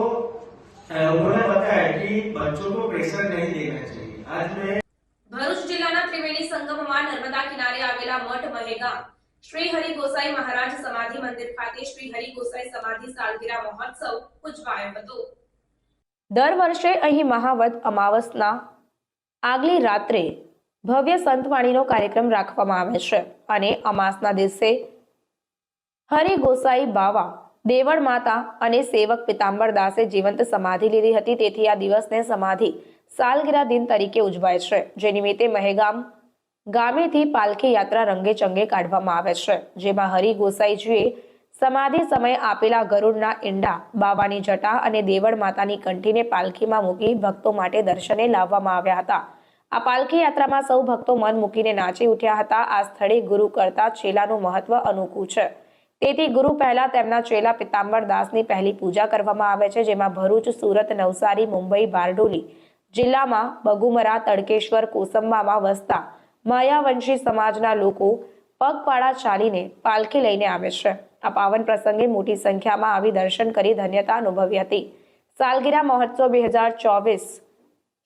उन्होंने बताया कि बच्चों को प्रेशर नहीं देना चाहिए. आज मैं ભરૂચ જિલ્લાના ત્રિવેણી સંગમમાં નર્મદા કિનારે આવેલા મઠ મહેગામ શ્રી હરિ ગોસાઈ મહારાજ સમાધિ મંદિર ખાતે શ્રી હરિ ગોસાઈ સમાધિ સાલગીરા મહોત્સવ ઉજવાયો હતો. દર વર્ષે અહીં મહાવદ અમાવસના આગલી રાત્રે ભવ્ય સંતવાણીનો કાર્યક્રમ રાખવામાં આવે છે અને અમાસના દિવસે હરિ ગોસાઈ બાવા, દેવળ માતા અને સેવક પિતાંબર દાસે જીવંત સમાધિ લીધી હતી. તેથી આ દિવસને સમાધિ સાલગીરા દિન તરીકે ઉજવાય છે, જે નિમિત્તે મહેગામ ગામેથી પાલખી યાત્રા રંગે ચંગે કાઢવામાં આવે છે, જેમાં હરિ ગોસાઈજીએ સમાધિ સમયે આપેલા ગરુડના ઈંડા, બાવાની જટા અને દેવળ માતાની કંઠીને પાલખીમાં મૂકી ભક્તો માટે દર્શને લાવવામાં આવ્યા હતા. આ પાલખી યાત્રામાં સૌ ભક્તો મન મૂકીને નાચી ઉઠ્યા હતા. આ સ્થળે ગુરુ કરતા ચેલાનું મહત્વ અનોખું છે. તેથી ગુરુ પહેલા તેમના ચેલા પિતાંબર દાસની પહેલી પૂજા કરવામાં આવે છે, જેમાં ભરૂચ, સુરત, નવસારી, મુંબઈ, બારડોલી જિલ્લામાં બગુમરા, તડકેશ્વર, કોસંબામાં વસતા માયાવંશી સમાજના લોકો પગપાળા ચાલીને પાલખી લઈને આવે છે. આ પાવન પ્રસંગે મોટી સંખ્યામાં આવી દર્શન કરી ધન્યતા અનુભવી હતી. સાલગીરા મહોત્સવ 2024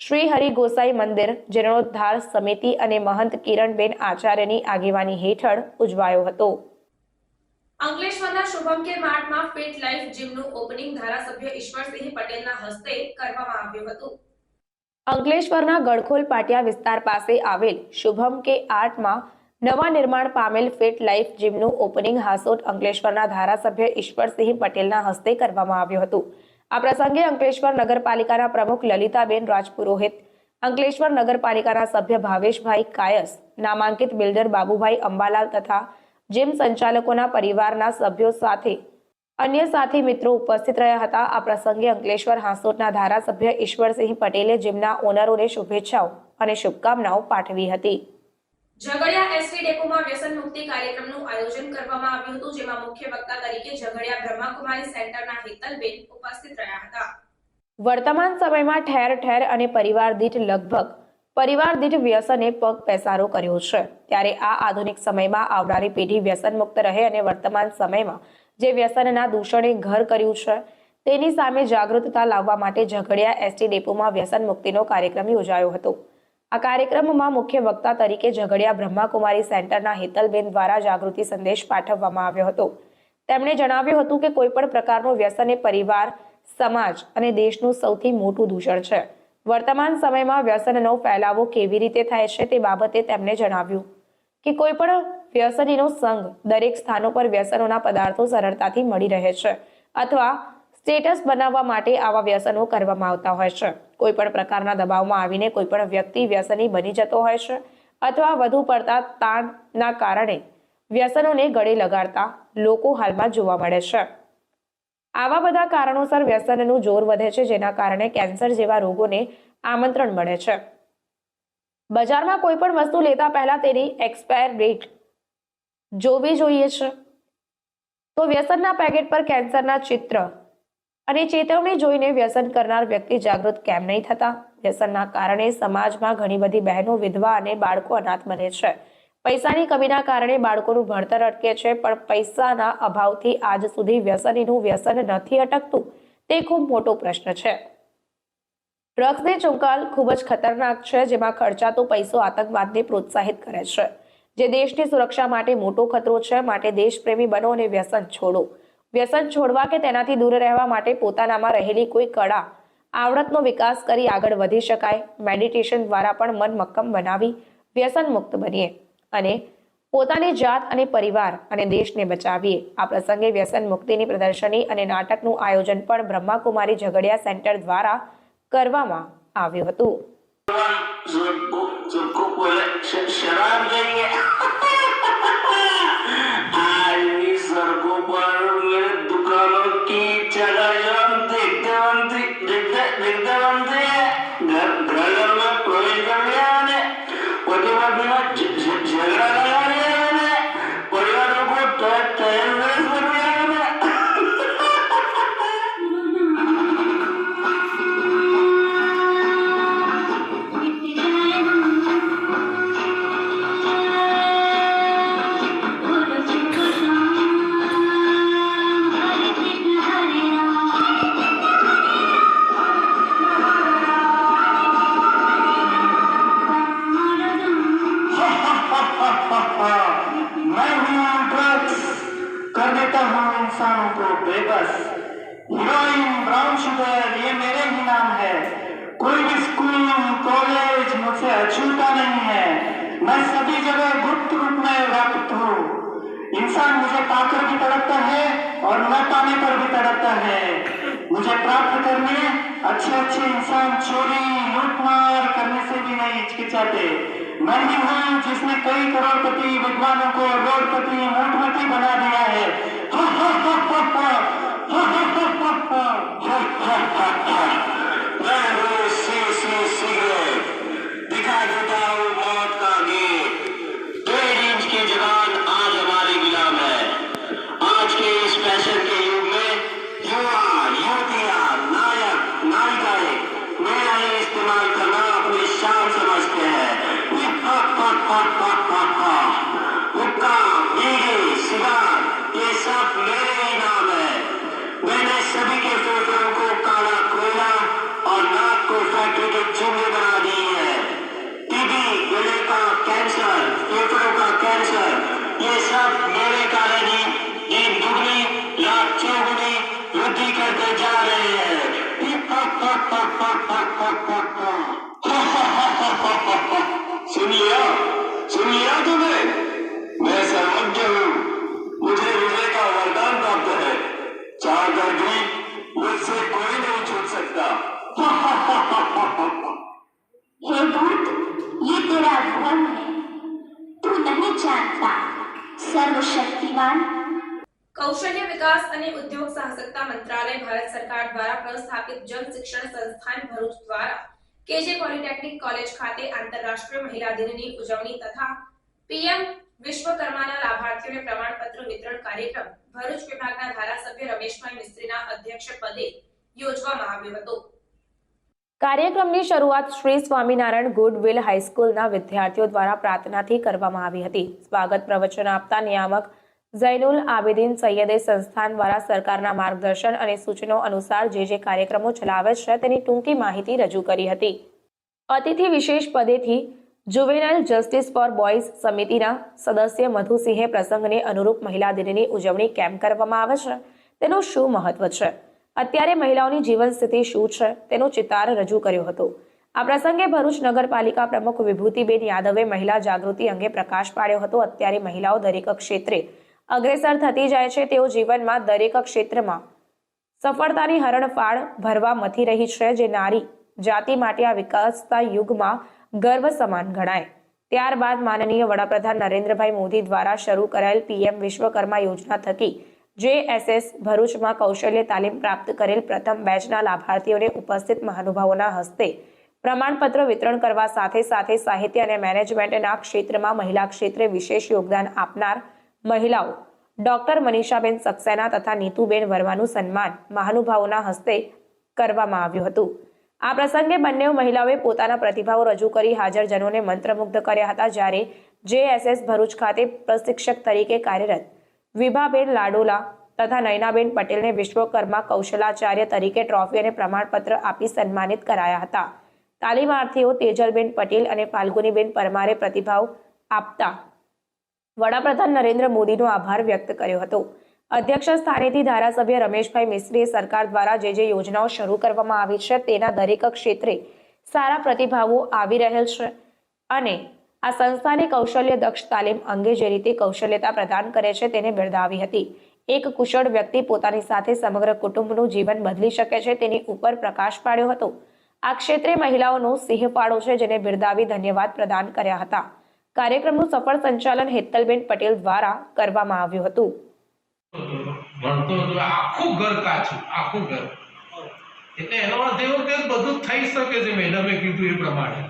શ્રી હરિ ગોસાઈ મંદિર જીર્ણોદ્ધાર સમિતિ અને મહંત કિરણબેન આચાર્યની આગેવાની હેઠળ ઉજવાયો હતો. અંકલેશ્વરના શુભમકેર માર્ટમાં ફિટ લાઈફ જીમનું ઓપનિંગ ધારાસભ્ય ઈશ્વરસિંહ પટેલના હસ્તે કરવામાં આવ્યું હતું. અંકલેશ્વરના ગડખોલ પાટિયા વિસ્તાર પાસે આવેલ શુભમ કે આર્ટમાં નવા નિર્માણ પામેલ ફિટ લાઈફ જીમનું ઓપનિંગ હાસોટ અંકલેશ્વરના ધારાસભ્ય ઈશ્વરસિંહ પટેલના હસ્તે કરવામાં આવ્યું હતું. આ પ્રસંગે અંકલેશ્વર નગરપાલિકાના પ્રમુખ લલિતાબેન રાજપુરોહિત, અંકલેશ્વર નગરપાલિકાના સભ્ય ભાવેશભાઈ કાયસ, નામાંકિત બિલ્ડર બાબુભાઈ અંબાલાલ તથા જીમ સંચાલકોના પરિવારના સભ્યો સાથે અન્ય સાથી મિત્રો ઉપસ્થિત રહ્યા હતા. આ પ્રસંગે અંકલેશ્વર હાંસોટના ધારાસભ્ય ઈશ્વરસિંહ પટેલે જીમના ઓનરોને શુભેચ્છાઓ અને શુભકામનાઓ પાઠવી હતી. ઝઘડિયા એસટી ડેપોમાં વ્યસન મુક્તિ કાર્યક્રમનું આયોજન કરવામાં આવ્યું હતું, જેમાં મુખ્ય વક્તા તરીકે ઝઘડિયા બ્રહ્માકુમારી સેન્ટરના હેતલબેન ઉપસ્થિત રહ્યા હતા. વર્તમાન સમયમાં ઠેર ઠેર અને પરિવાર દીઠ વ્યસને પગ પેસારો કર્યો છે. ત્યારે આ આધુનિક સમયમાં આવનારી પેઢી વ્યસન મુક્ત રહે અને વર્તમાન સમયમાં જે વ્યસનના દૂષણે ઘર કર્યું છે તેની સામે જાગૃતતા લાવવા માટે ઝઘડિયા એસટી ડેપોમાં વ્યસન મુક્તિનો કાર્યક્રમ યોજાયો હતો. આ કાર્યક્રમમાં મુખ્ય વક્તા તરીકે ઝઘડિયા બ્રહ્માકુમારી સેન્ટરના હેતલબેન દ્વારા જાગૃતિ સંદેશ પાઠવવામાં આવ્યો હતો. તેમણે જણાવ્યું હતું કે કોઈ પણ પ્રકારનું વ્યસન એ પરિવાર, સમાજ અને દેશનું સૌથી મોટું દૂષણ છે. વર્તમાન સમયમાં વ્યસનનો ફેલાવો કેવી રીતે થાય છે તે બાબતે તેમણે જણાવ્યું કે કોઈ પણ વ્યસનીનો સંગ દરેક સ્થાનો પર વ્યસનોના પદાર્થો સરળતાથી મળી રહે છે અથવા સ્ટેટસ બનાવવા માટે આવા વ્યસનો કરવામાં આવતા હોય છે. કોઈ પણ પ્રકારના દબાવમાં આવીને કોઈ પણ વ્યક્તિ વ્યસની બની જતો હોય છે અથવા વધુ પડતા તાણના કારણે વ્યસનોને ગળે લગાડતા લોકો હાલમાં જોવા મળે છે. આવા બધા કારણોસર વ્યસનનું જોર વધે છે, જેના કારણે કેન્સર જેવા રોગોને આમંત્રણ મળે છે. બજારમાં કોઈ પણ વસ્તુ લેતા પહેલા તેની એક્સપાયર ડેટ જોવી જોઈએ છે. તો વ્યસનના પેકેટ પર કેન્સરના ચિત્ર અને ચેતવણી જોઈને વ્યસન કરનાર વ્યક્તિ જાગૃત કેમ નહીં થતા? વ્યસનના કારણે સમાજમાં ઘણી બધી બહેનો વિધવા અને બાળકો અનાથ બને છે. પૈસાની કમીના કારણે બાળકોનું ભણતર અટકે છે, પણ પૈસાના અભાવથી આજ સુધી વ્યસનીનું વ્યસન નથી અટકતું, તે ખૂબ મોટો પ્રશ્ન છે. ડ્રગ્સની ચુંગાલ ખૂબ જ ખતરનાક છે, જેમાં ખર્ચાતો પૈસો આતંકવાદને પ્રોત્સાહિત કરે છે, જે દેશની સુરક્ષા માટે મોટો ખતરો છે. માટે દેશપ્રેમી બનો અને વ્યસન છોડો. વ્યસન છોડવા કે તેનાથી દૂર રહેવા માટે પોતાનામાં રહેલી કોઈ કળા આવડતનો વિકાસ કરી આગળ વધી શકાય. મેડિટેશન દ્વારા પણ મન મક્કમ બનાવી વ્યસન મુક્ત બનીએ અને પોતાની જાત અને પરિવાર અને દેશને બચાવીએ. આ પ્રસંગે વ્યસન મુક્તિની પ્રદર્શની અને નાટકનું આયોજન પણ બ્રહ્માકુમારી ઝઘડિયા સેન્ટર દ્વારા કરવામાં આવ્યું હતું. शराब चाहिए आदमी सड़कों पर मेरे दुकानों की चकाचौंध देखते बनते घर में प्रवेश कर लिया मैंने पति पत्नी में झगड़ा लगा लिया मैंने परिवारों को तहस नहस कर दिया मैंने कर देता हूँ इंसानों को बेबस. हीरोइन ब्राउन शुगर ये मेरे ही नाम है. कोई भी स्कूल कॉलेज मुझसे अछूता नहीं है. मैं सभी जगह गुप्त रूप में व्याप्त हूँ. इंसान मुझे पाकर भी तड़पता है और न पाने पर भी तड़पता है. मुझे प्राप्त करने अच्छे इंसान चोरी लूटमार करने से भी नहीं हिचकिचाते. मैं ही हूँ जिसने कई करोड़पति विद्वानों को रोडपति मूठपति बना दिया है. मैं हूँ सिगरेट दिखा देता हूँ मौत का गेट. 1.5 इंच की जबान आज हमारी गुलाम है. आज के इस फैशन के युग में युवा युवतियाँ नायक नायिकाएं मेरा ही इस्तेमाल करना अपनी शान समझते हैं. हुक्का बीड़ी सिगार ये सब मेरे ही नाम है. मैंने सभी के फेफड़ों को काला कोयला और नाक को फैक्ट्री के चूल्हे बना दिए है. टीबी गले का कैंसर फेफड़ों का कैंसर ये सब मेरे कारण ही दिन दुगनी रात चौगुनी वृद्धि करते जा रहे हैं. सुन लिया तुम्हें? मैं सर्वज्ञ हूँ. मुझे विजय का वरदान प्राप्त है. चाहकर भी मुझसे कोई नहीं छूट सकता. हे भूत, ये तेरा भ्रम है. तू नहीं जानता सर्वशक्तिमान કૌશલ્ય વિકાસ અને ઉદ્યોગ સાહસિકતા મંત્રાલય ભારત સરકાર દ્વારા પ્રસ્થાપિત જન શિક્ષણ સંસ્થાન ભરૂચ દ્વારા કેજે પોલિટેકનિક કોલેજ ખાતે આંતરરાષ્ટ્રીય મહિલા દિનની ઉજવણી તથા પીએમ વિશ્વકર્માના લાભાર્થીઓને પ્રમાણપત્ર વિતરણ કાર્યક્રમ ભરૂચ વિભાગના ધારાસભ્ય રમેશભાઈ મિસ્ત્રીના અધ્યક્ષપદે યોજવામાં આવ્યો હતો. કાર્યક્રમની શરૂઆત શ્રી સ્વામિનારાયણ ગુડવિલ હાઈસ્કૂલના વિદ્યાર્થીઓ દ્વારા પ્રાર્થનાથી કરવામાં આવી હતી. સ્વાગત પ્રવચન આપતા નિયામક ઝૈનુલ આબેદીન સૈયદે સંસ્થાન દ્વારા સરકારના માર્ગદર્શન અને સૂચનો અનુસાર જે કાર્યક્રમો ચલાવે છે તેની ટૂંકી માહિતી રજૂ કરી હતી. અતિથિ વિશેષ પદેથી જુવેનાઇલ જસ્ટિસ ફોર બોયઝ સમિતિના સદસ્ય મધુસિંહે પ્રસંગને અનુરૂપ મહિલા દિનની ઉજવણી કેમ કરવામાં આવે છે તેનું શું મહત્વ છે, અત્યારે મહિલાઓની જીવન સ્થિતિ શું છે તેનો ચિતાર રજૂ કર્યો હતો. આ પ્રસંગે ભરૂચ નગરપાલિકા પ્રમુખ વિભૂતિબેન યાદવે મહિલા જાગૃતિ અંગે પ્રકાશ પાડ્યો હતો. અત્યારે મહિલાઓ દરેક ક્ષેત્રે અગ્રેસર થતી જાય છે. તેઓ જીવનમાં દરેક ક્ષેત્રમાં સફળતાની હરણફાળ ભરવા મથી રહી છે, જે નારી જાતિ માટે આ વિકાસતા યુગમાં ગર્વ સમાન ગણાય. ત્યારબાદ માનનીય વડાપ્રધાન નરેન્દ્રભાઈ મોદી દ્વારા શરૂ કરાયેલ પીએમ વિશ્વકર્મા યોજના થકી JSS ભરૂચમાં કૌશલ્ય તાલીમ પ્રાપ્ત કરેલ પ્રથમ બેચના લાભાર્થીઓને ઉપસ્થિત મહાનુભાવોના હસ્તે પ્રમાણપત્ર વિતરણ કરવા સાથે સાથે સાહિત્ય અને મેનેજમેન્ટના ક્ષેત્રમાં મહિલા ક્ષેત્રે વિશેષ યોગદાન આપનાર મહિલાઓ ડોક્ટર મનીષાબેન સક્સેના તથા નીતુબેન વર્માનું સન્માન મહાનુભાવોના હસ્તે કરવામાં આવ્યું હતું. આ પ્રસંગે બંને મહિલાઓએ પોતાના પ્રતિભાવો રજૂ કરી હાજરજનોને મંત્રમુગ્ધ કર્યા હતા. જ્યારે JSS ભરૂચ ખાતે પ્રશિક્ષક તરીકે કાર્યરત વિભાબેન લાડોલા તથા નયનાબેન પટેલને વિશ્વકર્મા કૌશલાચાર્ય તરીકે ટ્રોફી અને પ્રમાણપત્ર આપી સન્માનિત કરાયા હતા. તાલીમાર્થીઓ તેજલબેન પટેલ અને ફાલ્ગુનીબેન પરમારે પ્રતિભાવ આપતા વડાપ્રધાન નરેન્દ્ર મોદીનો આભાર વ્યક્ત કર્યો હતો. અધ્યક્ષ સ્થાનેથી ધારાસભ્ય રમેશભાઈ મિસ્ત્રીએ સરકાર દ્વારા જે યોજનાઓ શરૂ કરવામાં આવી છે તેના દરેક ક્ષેત્રે સારા પ્રતિભાવો આવી રહેલ છે અને આ સંસ્થાને કૌશલ્ય દક્ષ તાલીમ અંગે જે રીતે કૌશલ્યતા પ્રદાન કરે છે તેને બિરદાવી હતી. એક કુશળ વ્યક્તિ પોતાની સાથે સમગ્ર કુટુંબનું જીવન બદલી શકે છે તેની ઉપર પ્રકાશ પાડ્યો હતો. આ ક્ષેત્રે મહિલાઓનો સિંહ ફાળો છે જેને બિરદાવી ધન્યવાદ પ્રદાન કર્યા હતા. કાર્યક્રમનું સફળ સંચાલન હેતલબેન પટેલ દ્વારા કરવામાં આવ્યું હતું. ભણતો હતો આખું ઘર કાચું, આખું ઘર. એટલે એનો અર્થ એવો કે બધું થઈ શકે છે. મેડમે કીધું એ પ્રમાણે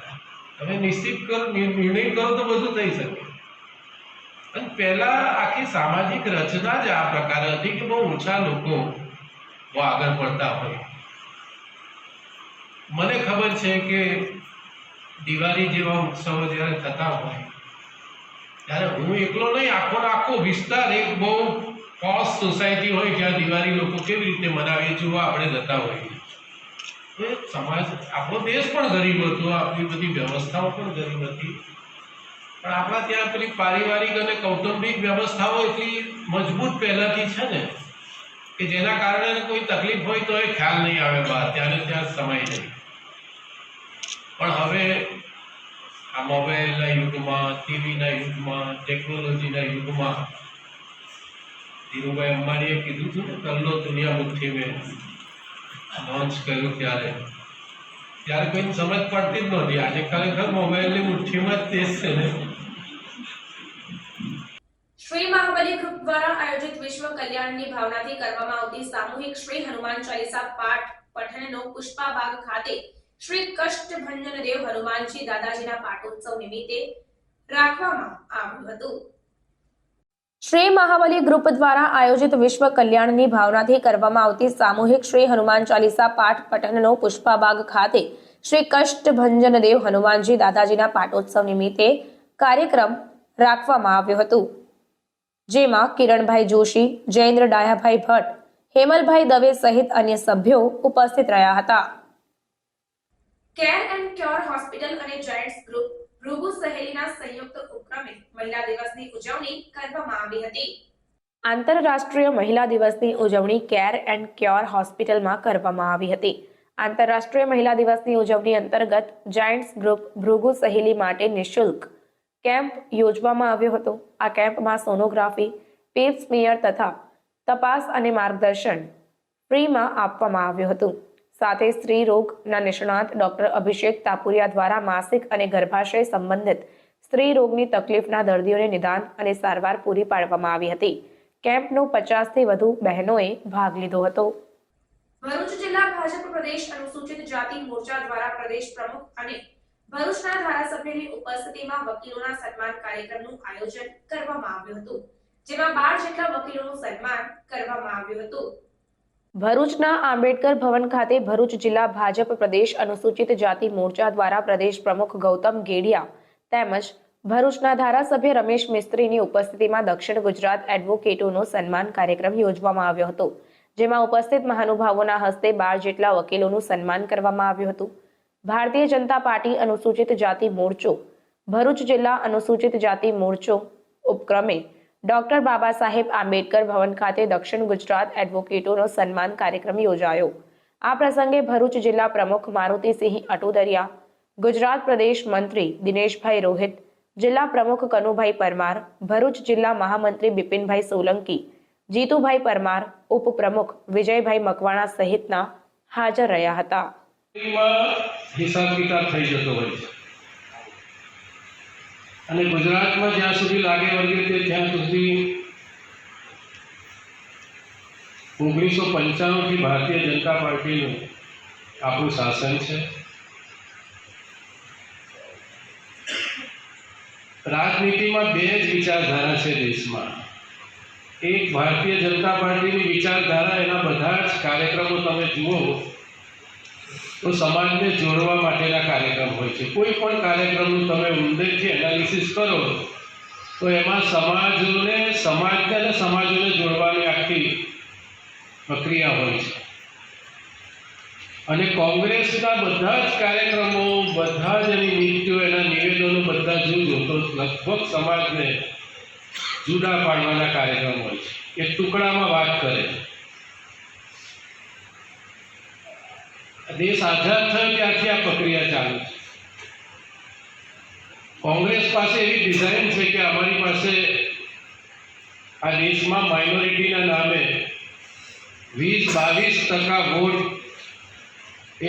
તમે નિશ્ચિત કરો, નિર્ણય કરો તો બધું થઈ શકે. અને પહેલા આખી સામાજિક રચના જ આ પ્રકારે હતી કે બહુ ઓછા લોકો બહુ આગળ પડતા હોય. મને ખબર છે કે દિવાળી જેવા ઉત્સવો જ્યારે થતા હોય ત્યારે હું એકલો નહીં, આખો વિસ્તાર એક બહુ પોશ સોસાયટી હોય જ્યાં દિવાળી લોકો કેવી રીતે મનાવે જોવા આપણે જતા હોઈએ. સમાજ, આપણો દેશ પણ ગરીબ હતો, આપણી બધી વ્યવસ્થાઓ પણ ગરીબ હતી, પણ આપણા ત્યાં પેલી પારિવારિક અને કૌટુંબિક વ્યવસ્થાઓ એટલી મજબૂત પહેલાથી છે ને કે જેના કારણે કોઈ તકલીફ હોય તો એ ખ્યાલ નહીં આવે બહાર, ત્યાં સમય નહીં. પણ હવે આ મોબાઈલના યુગમાં, ટીવીના યુગમાં, ટેકનોલોજીના યુગમાં ધીરુભાઈ અંબાણીએ કીધું હતું ને, કલ્લો દુનિયા મુઠ્ઠી મેં લોન્ચ કર્યું ત્યારે કોઈને સમજ પડતી જ નહોતી. આજે ખરેખર મોબાઈલની મુઠ્ઠીમાં જ દેશ છે ને. શ્રી મહાબલી ગ્રુપ દ્વારા આયોજિત વિશ્વ કલ્યાણની ભાવનાથી કરવામાં આવતી સામૂહિક શ્રી હનુમાન ચાલીસા પાઠ પઠનનો પુષ્પાબાગ ખાતે શ્રી કષ્ટભંજન દેવ હનુમાનજી દાદાજીના પાટોત્સવ નિમિત્તે રાખવામાં આવ્યું હતું. શ્રી મહાબલી ગ્રુપ દ્વારા આયોજિત વિશ્વ કલ્યાણની ભાવનાથી કરવામાં આવતી સામૂહિક શ્રી હનુમાન ચાલીસા પાઠ પઠનનો પુષ્પાબાગ ખાતે શ્રી કષ્ટભંજન દેવ હનુમાનજી દાદાજીના પાટોત્સવ નિમિત્તે કાર્યક્રમ રાખવામાં આવ્યો હતો. જેમાં કિરણભાઈ જોશી, જયેન્દ્ર ડાયાભાઈ ભટ્ટ, હેમલભાઈ દવે સહિત અન્ય સભ્યો ઉપસ્થિત રહ્યા હતા. કેર એન્ડ ક્યોર હોસ્પિટલ અને જાયન્ટ્સ ગ્રુપ ભૃગુ સહેલીના સંયુક્ત ઉપક્રમે મહિલા દિવસની ઉજવણી કરવામાં આવી હતી. આંતરરાષ્ટ્રીય મહિલા દિવસની ઉજવણી કેર એન્ડ ક્યોર હોસ્પિટલમાં કરવામાં આવી હતી. આંતરરાષ્ટ્રીય મહિલા દિવસની ઉજવણી અંતર્ગત જાયન્ટ્સ ગ્રુપ ભૃગુ સહેલી માટે નિઃશુલ્ક કેમ્પ યોજવામાં આવ્યો હતો. આ કેમ્પમાં સોનોગ્રાફી, પેપ સ્મિયર તથા તપાસ અને માર્ગદર્શન ફ્રીમાં આપવામાં આવ્યું હતું. સાથે સ્ત્રી રોગના નિષ્ણાત ડોક્ટર અભિષેક તાપુરિયા દ્વારા માસિક અને ગર્ભાશય સંબંધિત સ્ત્રી રોગની તકલીફના દર્દીઓને નિદાન અને સારવાર પૂરી પાડવામાં આવી હતી. કેમ્પનો 50 થી વધુ બહેનોએ ભાગ લીધો હતો. ભરૂચ જિલ્લા ભાજપ પ્રદેશ અનુસૂચિત જાતિ મોરચા દ્વારા પ્રદેશ પ્રમુખ અને ભરૂચના ધારાસભ્યની ઉપસ્થિતિમાં વકીલોના સન્માન કાર્યક્રમનું આયોજન કરવામાં આવ્યું હતું. જેમાં 12 જેટલા વકીલોનું સન્માન કરવામાં આવ્યું હતું. ભરૂચના આંબેડકર ભવન ખાતે ભરૂચ જિલ્લા ભાજપ પ્રદેશ અનુસૂચિત જાતિ મોરચા દ્વારા પ્રદેશ પ્રમુખ ગૌતમ ગેડિયા તેમજ ભરૂચના ધારાસભ્ય રમેશ મિસ્ત્રીની ઉપસ્થિતિમાં દક્ષિણ ગુજરાત એડવોકેટોનો સન્માન કાર્યક્રમ યોજવામાં આવ્યો હતો. જેમાં ઉપસ્થિત મહાનુભાવોના હસ્તે 12 જેટલા વકીલોનું સન્માન કરવામાં આવ્યું હતું. ભારતીય જનતા પાર્ટી અનુસૂચિત જાતિ મોરચો, ભરૂચ જિલ્લા અનુસૂચિત જાતિ મોરચો ઉપક્રમે ડોક્ટર બાબા સાહેબ આંબેડકર ભવન ખાતે દક્ષિણ ગુજરાત એડવોકેટોનો સન્માન કાર્યક્રમ યોજાયો. આ પ્રસંગે ભરૂચ જિલ્લા પ્રમુખ મારુતિસિંહ અટોદરિયા, ગુજરાત પ્રદેશ મંત્રી દિનેશભાઈ રોહિત, જિલ્લા પ્રમુખ કનુભાઈ પરમાર, ભરૂચ જિલ્લા મહામંત્રી બિપિનભાઈ સોલંકી, જીતુભાઈ પરમાર, ઉપપ્રમુખ વિજયભાઈ મકવાણા સહિતના હાજર રહ્યા હતા. હિસાબ કિતાબ થઈ જતો હોય છે અને ગુજરાતમાં જ્યાં સુધી લાગે વળગે તે ત્યાં સુધી 1995 થી ભારતીય જનતા પાર્ટીનું આપણું શાસન છે. રાજનીતિમાં બે જ વિચારધારા છે દેશમાં. એક ભારતીય જનતા પાર્ટીની વિચારધારા, એના બધા જ કાર્યક્રમો તમે જુઓ તો સમાજને જોડવા માટેના કાર્યક્રમ હોય છે. કોઈ પણ કાર્યક્રમનું તમે ઊંડેથી એનાલિસિસ કરો તો એમાં સમાજને અને સમાજોને જોડવાની આખી પ્રક્રિયા હોય છે. અને કોંગ્રેસના બધા જ કાર્યક્રમો, બધા જ એની નીતિઓ, એના નિવેદનો બધા જુઓ તો લગભગ સમાજને જુદા પાડવાના કાર્યક્રમ હોય છે. એ ટુકડામાં વાત કરે. દેશ આઝાદ થયો ત્યારથી આ પ્રક્રિયા ચાલુ છે. કોંગ્રેસ પાસે એવી ડિઝાઇન છે કે અમારી પાસે આ દેશમાં માઇનોરિટીના નામે 20-22% વોટ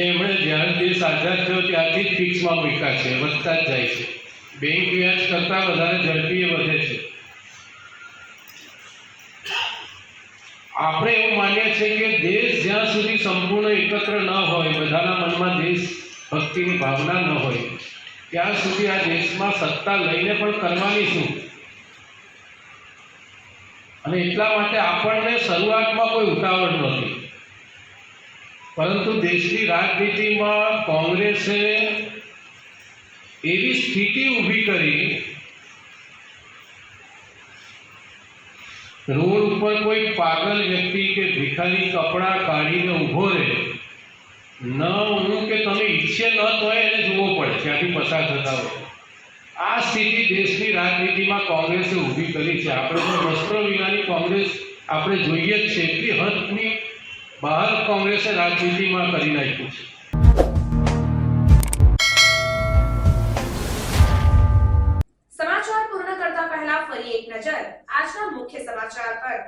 એમણે જ્યારે દેશ આઝાદ થયો ત્યારથી જ ફિક્સમાં મૂક્યા છે, વધતા જ જાય છે. બેંક વ્યાજ કરતાં વધારે ઝડપી એ વધે છે. આપણે એવું માનીએ છીએ કે દેશ જ્યાં સુધી સંપૂર્ણ એકત્ર ન હોય, બધાના મનમાં દેશ ભક્તિની ભાવના ન હોય, ત્યાં સુધી આ દેશમાં સત્તા લઈને પણ કરવાની શું? અને એટલા માટે આપણને શરૂઆતમાં કોઈ ઉતાવળ નહોતી, પરંતુ દેશની રાજનીતિમાં કોંગ્રેસે એવી સ્થિતિ ઊભી કરી, રોડ ઉપર કોઈ પાગલ વ્યક્તિ કે ભિખારી કપડાં કાઢીને ઊભો રહે, ન હું કે તમે ઈચ્છે ન તોય એને જોવો પડે ત્યાંથી પસાર થતા હોય. આ સ્થિતિ દેશની રાજનીતિમાં કોંગ્રેસે ઊભી કરી છે. આપણે તો વસ્ત્રો વિનાની કોંગ્રેસ આપણે જોઈએ જ છે. એટલી હદની બહાર કોંગ્રેસે રાજનીતિમાં કરી નાખ્યું છે. સમાચાર પૂર્ણ કરતા પહેલા ફરી એક નજર આજના મુખ્ય સમાચાર પર.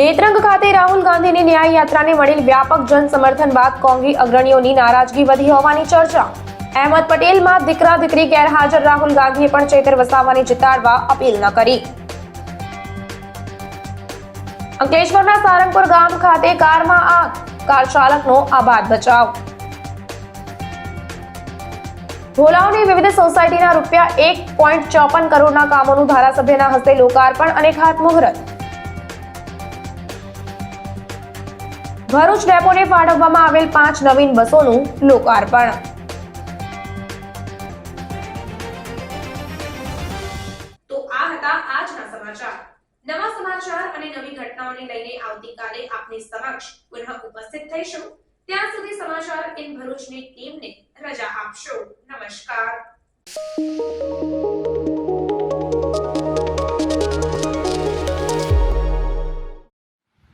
નેત્રંગ ખાતે રાહુલ ગાંધીની ન્યાય યાત્રાને મળેલ વ્યાપક જન સમર્થન બાદ કોંગ્રેસ અગ્રણીઓની નારાજગી વધી હોવાની ચર્ચા. અહેમદ પટેલમાં દીકરા દીકરી ગેરહાજર, રાહુલ ગાંધીએ પણ ચૈતર વસાવાને જીતાડવા અપીલ ન કરી. અંકલેશ્વરના સારંગપુર ગામ ખાતે કારમાં આગ, કાર ચાલકનો આબાદ બચાવ. ભોલાવની વિવિધ સોસાયટીના ₹1.54 કરોડના કામોનું ધારાસભ્યના હસ્તે લોકાર્પણ અને ખાતમુહૂર્ત. ભરૂચ ડેપોને ફાળવવામાં આવેલ 5 નવીન બસોનું લોકાર્પણ. તો આ હતા આજના સમાચાર. નવા સમાચાર અને નવી ઘટનાઓને લઈને આવતીકાલે આપની સમક્ષ પુનઃ ઉપસ્થિત થઈશું. ત્યાં સુધી સમાચાર ઇન ભરૂચની ટીમને રજા આપશો. નમસ્કાર.